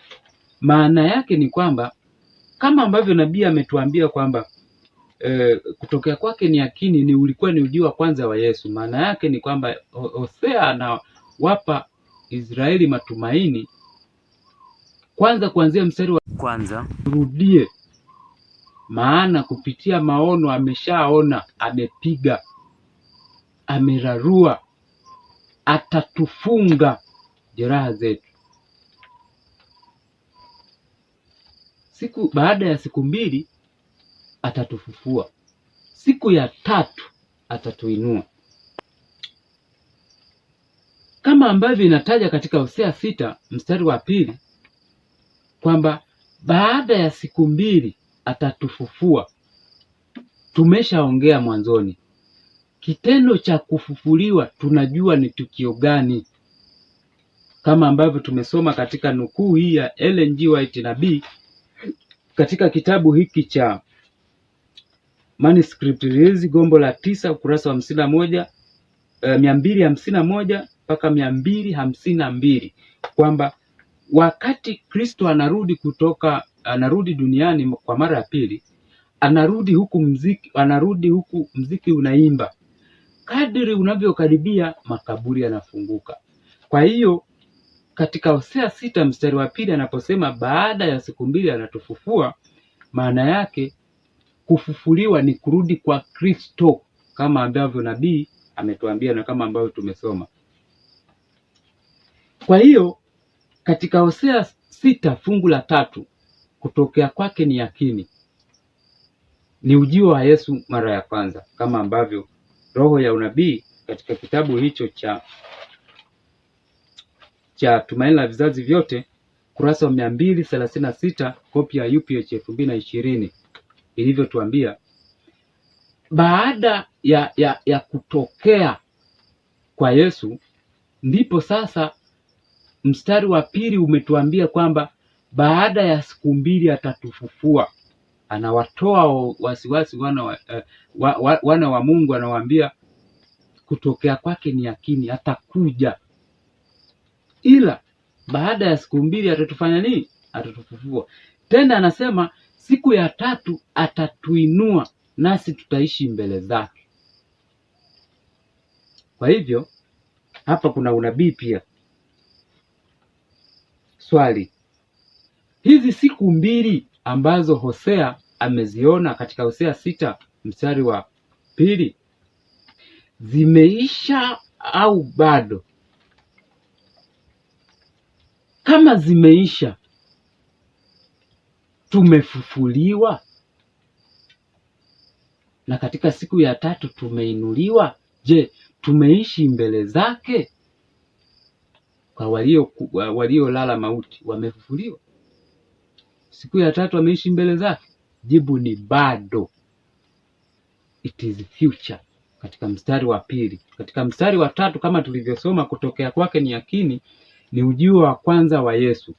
Maana yake ni kwamba kama ambavyo nabii ametuambia kwamba kutokea kwake ni yakini ulikuwa ni ujio wa kwanza wa Yesu. Maana yake ni kwamba Hosea anawapa Israeli matumaini kwanza, kuanzia mstari wa kwanza, rudie, maana kupitia maono ameshaona, amepiga, amerarua, atatufunga jeraha zetu. Baada ya siku 2 atatufufua, siku ya 3 atatuinua, kama ambavyo inataja katika Hosea 6 mstari wa 2 kwamba baada ya siku 2 atatufufua. Tumeshaongea mwanzoni, kitendo cha kufufuliwa tunajua ni tukio gani. kama ambavyo tumesoma katika nukuu hii ya Ellen G. White nabii katika kitabu hiki cha Manuscript Release gombo la 9 ukurasa wa 251 mpaka 252 kwamba wakati Kristo anarudi duniani kwa mara ya pili, anarudi huku mziki unaimba. Kadiri unavyokaribia makaburi yanafunguka. Kwa hiyo katika Hosea 6 mstari wa 2 anaposema baada ya siku 2 anatufufua, maana yake kufufuliwa ni kurudi kwa Kristo, kama ambavyo nabii ametuambia na kama ambavyo tumesoma. Kwa hiyo katika Hosea 6 fungu la 3, kutokea kwake ni yakini, ni ujio wa Yesu mara ya kwanza, kama ambavyo roho ya unabii katika kitabu hicho cha Tumaini la Vizazi Vyote kurasa wa 236 kopi ya UPH 2020 ilivyotuambia. Baada ya kutokea kwa Yesu, ndipo sasa mstari wa 2 umetuambia kwamba baada ya siku 2 atatufufua. Anawatoa wasiwasi wana wa Mungu, anawaambia kutokea kwake ni yakini, atakuja, ila baada ya siku 2 atatufanya nini? Atatufufua. Tena anasema siku ya 3 atatuinua, nasi tutaishi mbele zake. Kwa hivyo hapa kuna unabii pia. Swali, hizi siku 2 ambazo Hosea ameziona katika Hosea 6 mstari wa 2 zimeisha au bado? Kama zimeisha, tumefufuliwa na katika siku ya 3 tumeinuliwa. Je, tumeishi mbele zake? Kwa waliolala mauti wamefufuliwa, siku ya 3 wameishi mbele zake? Jibu ni bado. It is future. Katika mstari wa 2, katika mstari wa 3 kama tulivyosoma, kutokea kwake ni yakini, ni ujio wa kwanza wa Yesu.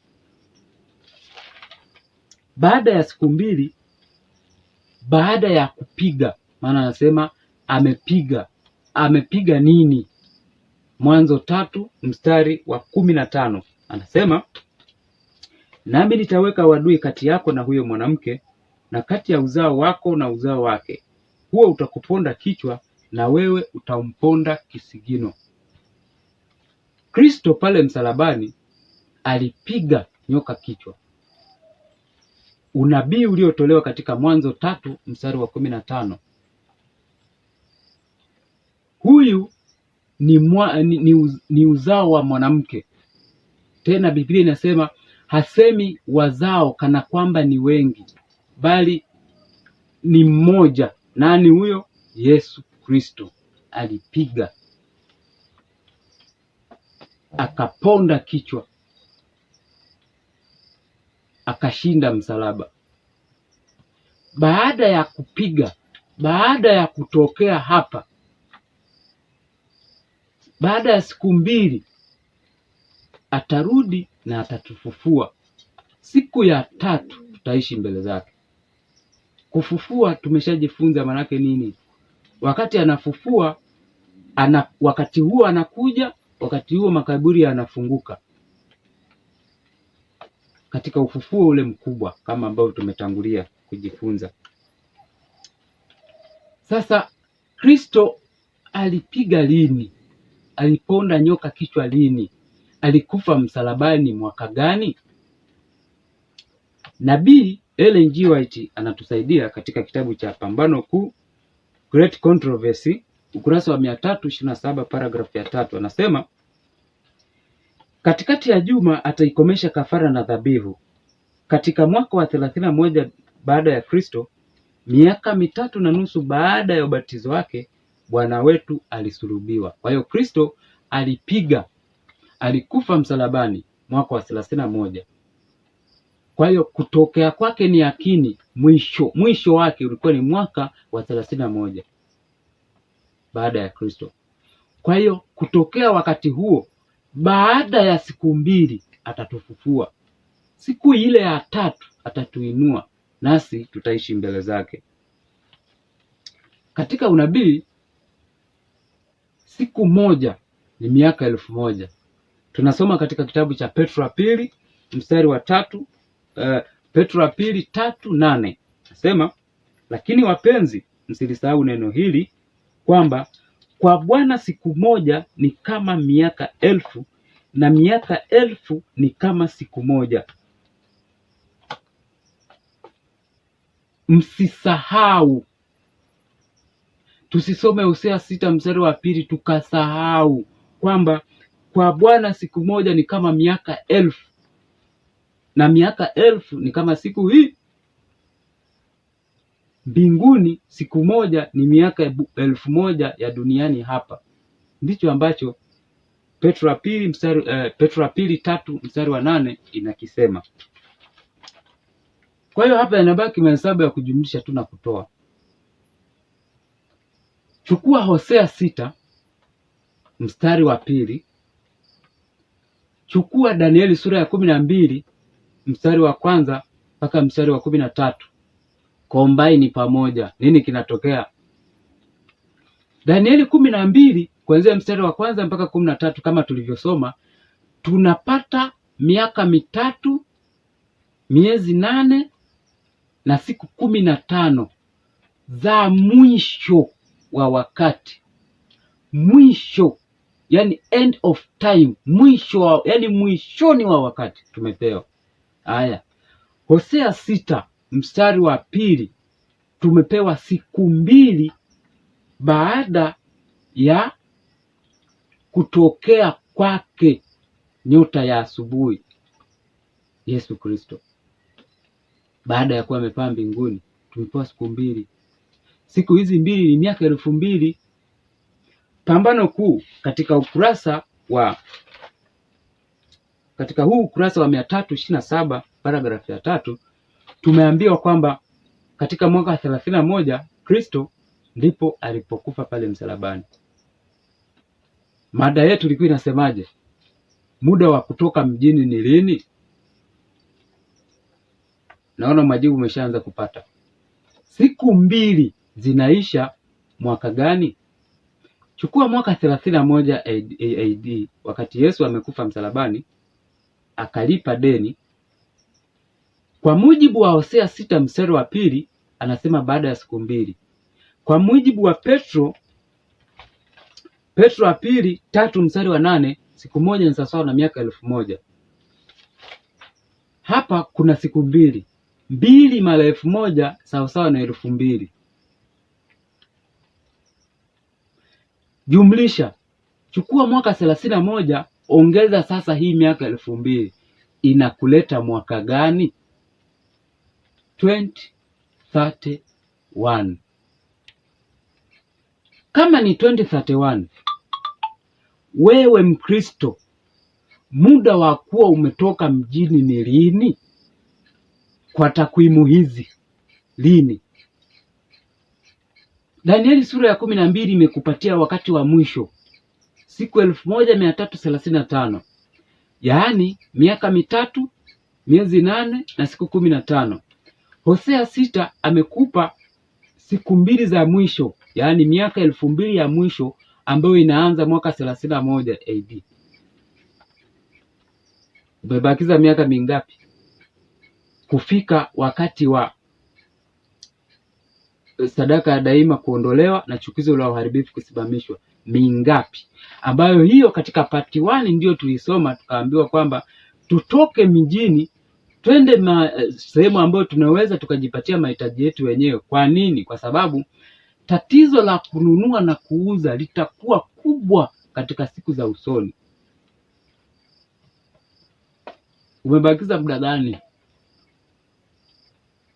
Baada ya siku 2, baada ya kupiga, maana anasema amepiga nini? Mwanzo 3 mstari wa 15 anasema, nami nitaweka wadui kati yako na huyo mwanamke, na kati ya uzao wako na uzao wake, huo utakuponda kichwa na wewe utamponda kisigino. Kristo pale msalabani alipiga nyoka kichwa. Unabii uliotolewa katika Mwanzo 3 mstari wa 15. Huyu ni uzao wa mwanamke. Tena Biblia inasema hasemi wazao kana kwamba ni wengi, bali ni mmoja. Nani huyo? Yesu Kristo. Alipiga akaponda kichwa, akashinda msalaba. Baada ya kupiga, baada ya kutokea hapa, baada ya siku 2 atarudi na atatufufua. Siku ya 3 tutaishi mbele zake. Kufufua tumeshajifunza manake nini. Wakati anafufua, wakati huo anakuja, wakati huo makaburi yanafunguka katika ufufuo ule mkubwa, kama ambavyo tumetangulia kujifunza. Sasa Kristo alipiga lini? Aliponda nyoka kichwa lini? Alikufa msalabani mwaka gani? Nabii Ellen G. White anatusaidia katika kitabu cha Pambano Kuu, Great Controversy, ukurasa wa 327 paragraph ya 3, anasema katikati ya juma ataikomesha kafara na dhabihu. Katika mwaka wa 31 baada ya Kristo, miaka 3.5 baada ya ubatizo wake, Bwana wetu alisulubiwa. Kwa hiyo Kristo alikufa msalabani mwaka wa 31. Kwa hiyo kutokea kwake ni yakini, mwisho wake ulikuwa ni mwaka wa 31 baada ya Kristo. Kwa hiyo kutokea wakati huo baada ya siku 2 atatufufua, siku ile ya 3 atatuinua, nasi tutaishi mbele zake. Katika unabii, siku moja ni miaka 1000. Tunasoma katika kitabu cha Petro wa pili mstari wa 3, Petro wa pili 3:8 nasema, lakini wapenzi, msilisahau neno hili kwamba kwa Bwana siku moja ni kama miaka 1000 na miaka 1000 ni kama siku moja. Msisahau, tusisome Hosea 6 mstari wa 2 tukasahau kwamba kwa Bwana siku moja ni kama miaka 1000 na miaka 1000 ni kama siku hii. Mbinguni siku moja ni miaka 1000 ya duniani hapa. Ndicho ambacho Petro wa pili 3 mstari wa 8 inakisema. Kwa hiyo hapa yanabaki mahesabu ya kujumlisha tu na kutoa. Chukua Hosea 6 mstari wa 2, chukua Danieli sura ya 12 mstari wa 1 mpaka mstari wa 13. Kombaini pamoja, nini kinatokea? Danieli 12 kuanzia mstari wa 1 mpaka 13 kama tulivyosoma, tunapata miaka 3, miezi 8 na siku 15 za mwisho wa wakati. Mwisho, yani end of time, mwisho, yani mwishoni wa wakati tumepewa. Haya, Hosea 6 mstari wa 2 tumepewa siku 2 baada ya kutokea kwake nyota ya asubuhi, Yesu Kristo. Baada ya kuwa amepaa mbinguni, tumepewa siku 2. Siku hizi 2 ni miaka 2000. Pambano kuu katika ukurasa wa huu ukurasa wa 327 paragrafu ya 3 tumeambiwa kwamba katika mwaka 31 Kristo ndipo alipokufa pale msalabani. Mada yetu ilikuwa inasemaje? Muda wa kutoka mjini ni lini? Naona majibu umeshaanza kupata. Siku 2 zinaisha mwaka gani? Chukua mwaka 31 AD, wakati Yesu amekufa msalabani akalipa deni. Kwa mujibu wa Hosea 6 mstari wa 2 anasema baada ya siku 2. Kwa mujibu wa Petro wa pili 3 mstari wa 8, siku moja ni sawa na miaka 1000. Hapa kuna siku 2. 2 mara 1000 sawa na 2000. Jumlisha, chukua mwaka 31 ongeza sasa hii miaka 2000, inakuleta mwaka gani? 2031. Kama ni 2031, wewe Mkristo, muda wa kuwa umetoka mjini ni lini? Kwa takwimu hizi lini? Danieli sura ya 12 imekupatia wakati wa mwisho, siku 1335, yaani miaka 3, miezi 8 na siku 15. Hosea 6 amekupa siku 2 za mwisho, yaani miaka 2000 ya mwisho ambayo inaanza mwaka 31 AD. Umebakiza miaka mingapi kufika wakati wa sadaka ya daima kuondolewa na chukizo la uharibifu kusimamishwa? Mingapi? Ambayo hiyo katika part 1 ndio tulisoma, tukaambiwa kwamba tutoke mjini twende sehemu ambayo tunaweza tukajipatia mahitaji yetu wenyewe. Kwa nini? Kwa sababu tatizo la kununua na kuuza litakuwa kubwa katika siku za usoni. Umebakiza muda gani?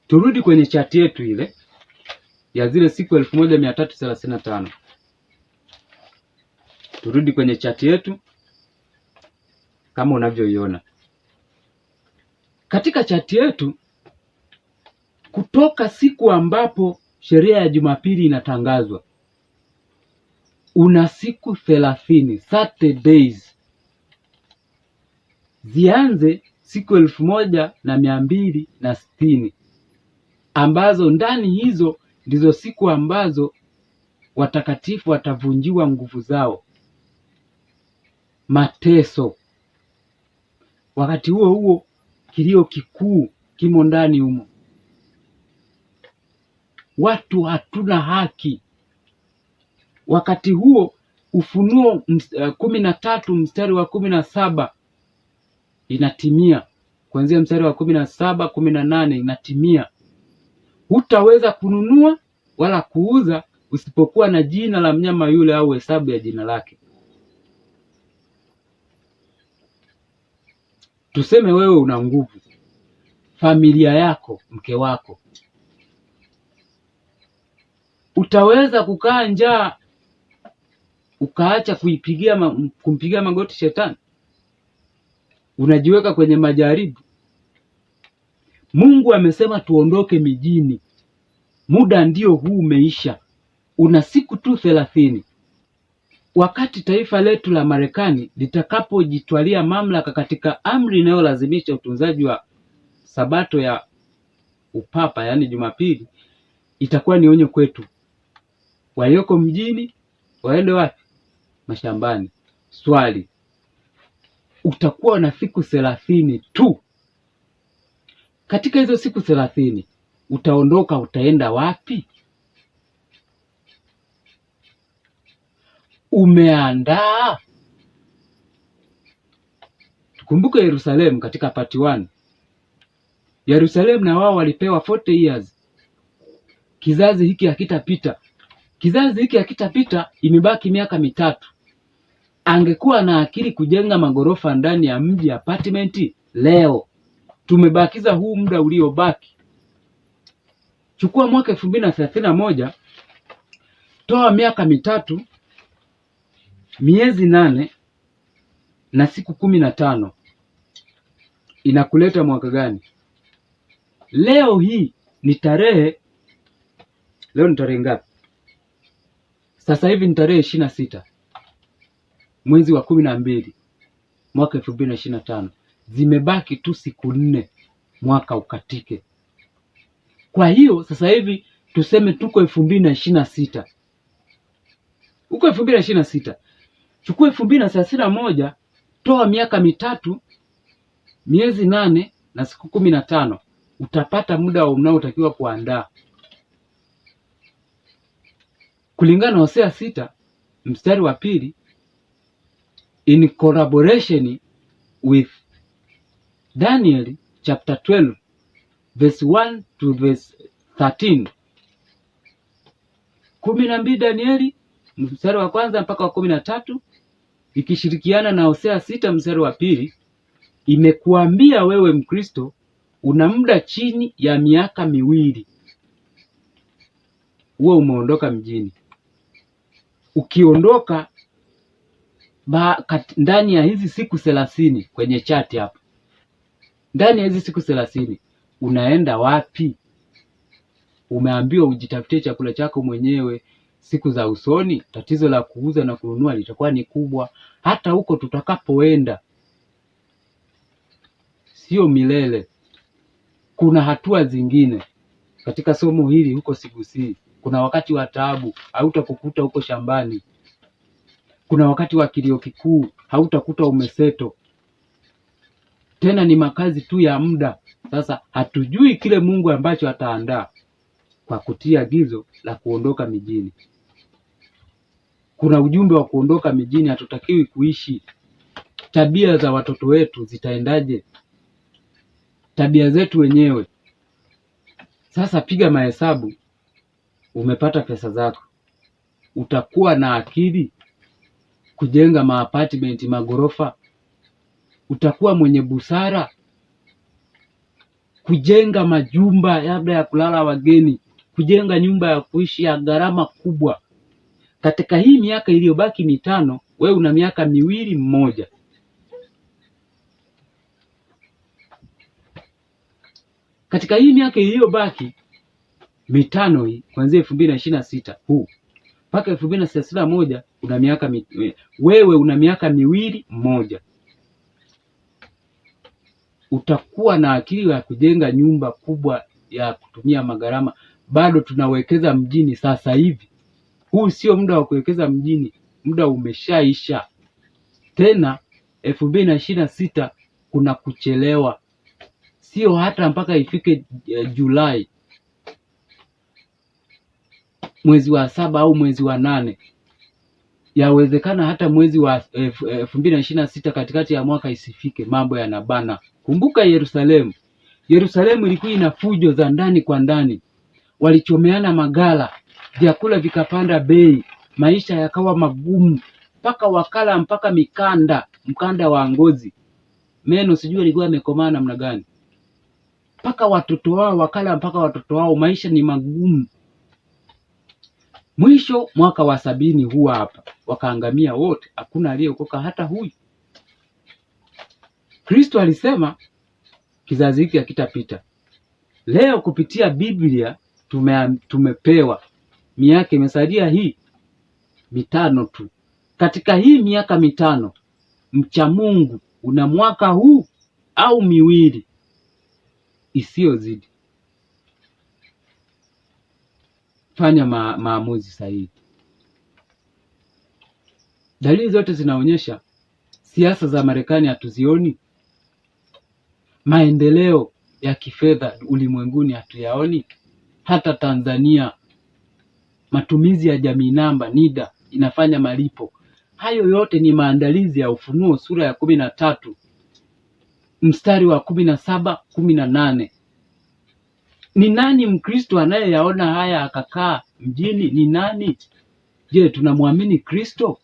Turudi kwenye chati yetu ile ya zile siku 1335. Turudi kwenye chati yetu kama unavyoiona. Katika chati yetu, kutoka siku ambapo sheria ya Jumapili inatangazwa, una siku 30 days. zianze siku 1260 ambazo ndani hizo ndizo siku ambazo watakatifu watavunjiwa nguvu zao, mateso. Wakati huo huo kilio kikuu kimo ndani humo. Watu hatuna haki. Wakati huo Ufunuo 13 mstari wa 17 inatimia, kuanzia mstari wa 17, 18 inatimia. Hutaweza kununua wala kuuza usipokuwa na jina la mnyama yule au hesabu ya jina lake. Tuseme wewe una nguvu, familia yako, mke wako, utaweza kukaa njaa ukaacha kumpigia magoti shetani? Unajiweka kwenye majaribu. Mungu amesema tuondoke mijini. Muda ndio huu umeisha. Una siku tu 30. Wakati taifa letu la Marekani litakapojitwalia mamlaka katika amri inayolazimisha utunzaji wa sabato ya upapa, yani Jumapili, itakuwa ni onyo kwetu. Walioko mjini waende wapi? Mashambani. Swali, utakuwa na siku 30 tu. Katika hizo siku 30 utaondoka, utaenda wapi? Umeandaa? Tukumbuke Yerusalemu katika part 1. Yerusalemu na wao walipewa 40 years. Kizazi hiki hakitapita. Kizazi hiki hakitapita, imebaki miaka 3. Angekuwa na akili kujenga magorofa ndani ya mji, apartment, leo. Tumebakiza huu muda uliobaki. Chukua mwaka 2031, toa miaka 3, miezi 8 na siku 15. Inakuleta mwaka gani? Leo hii ni tarehe, leo ni tarehe ngapi? Sasa hivi ni tarehe 26 mwezi wa 12 mwaka 2025. Zimebaki tu siku 4 mwaka ukatike. Kwa hiyo sasa hivi tuseme tuko 2026. Uko 2026. Chukua 2031, toa miaka 3, miezi 8 na siku 15. Utapata muda unaotakiwa kuandaa. Kulingana na Hosea 6 mstari wa 2, in collaboration with Daniel chapter 12 verse 1 to verse 13. 12 Danieli mstari wa 1 mpaka wa 13, ikishirikiana na Hosea 6 mstari wa 2, imekuambia wewe Mkristo una muda chini ya miaka 2. Uwe umeondoka mjini. Ukiondoka ndani ya hizi siku 30 kwenye chati hapa, ndani ya hizi siku 30 unaenda wapi? Umeambiwa ujitafutie chakula chako mwenyewe. Siku za usoni tatizo la kuuza na kununua litakuwa ni kubwa. Hata huko tutakapoenda sio milele. Kuna hatua zingine katika somo hili, huko sigusi. Kuna wakati wa taabu, hautakukuta huko shambani. Kuna wakati wa kilio kikuu, hautakuta umeseto. Tena ni makazi tu ya muda. Sasa hatujui kile Mungu ambacho ataandaa kwa kutia agizo la kuondoka mijini. Kuna ujumbe wa kuondoka mijini. Hatutakiwi kuishi. Tabia za watoto wetu zitaendaje? Tabia zetu wenyewe. Sasa piga mahesabu. Umepata pesa zako, utakuwa na akili kujenga maapartment, magorofa? Utakuwa mwenye busara kujenga majumba labda ya kulala wageni, kujenga nyumba ya kuishi ya gharama kubwa? Katika hii miaka iliyobaki 5, wewe una miaka 2 mmoja. Katika hii miaka iliyobaki 5 hii, kuanzia 2026 huu mpaka 2031, una miaka wewe una miaka 2 mmoja. utakuwa na akili ya kujenga nyumba kubwa ya kutumia magharama. Bado tunawekeza mjini sasa hivi. Huu sio muda wa kuwekeza mjini, muda umeshaisha. Tena 2026 kuna kuchelewa, sio hata mpaka ifike Julai, mwezi wa 7 au mwezi wa 8. Yawezekana hata mwezi wa 2026 katikati ya mwaka isifike, mambo yanabana. Kumbuka Yerusalemu ilikuwa ina fujo za ndani kwa ndani, walichomeana magala, vyakula vikapanda bei, maisha yakawa magumu, mpaka wakala mpaka mkanda wa ngozi, meno sijui ilikuwa imekomaa namna gani, mpaka watoto wao wakala, mpaka watoto wao, maisha ni magumu. Mwisho mwaka wa 70 huwa hapa, wakaangamia wote, hakuna aliyeokoka hata huyu. Kristo alisema kizazi hiki hakitapita. Leo kupitia Biblia tumepewa miaka imesalia hii 5 tu. Katika hii miaka 5, mcha Mungu una mwaka huu au 2 isiyozidi. Fanya maamuzi sahihi. Dalili zote zinaonyesha siasa za Marekani hatuzioni, maendeleo ya kifedha ulimwenguni hatuyaoni. Hata Tanzania matumizi ya jamii namba NIDA inafanya malipo. Hayo yote ni maandalizi ya Ufunuo sura ya 13 mstari wa 17, 18. Ni nani Mkristo anayeyaona haya akakaa mjini? Ni nani? Je, tunamwamini Kristo?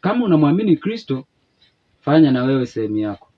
Kama unamwamini Kristo, fanya na wewe sehemu yako.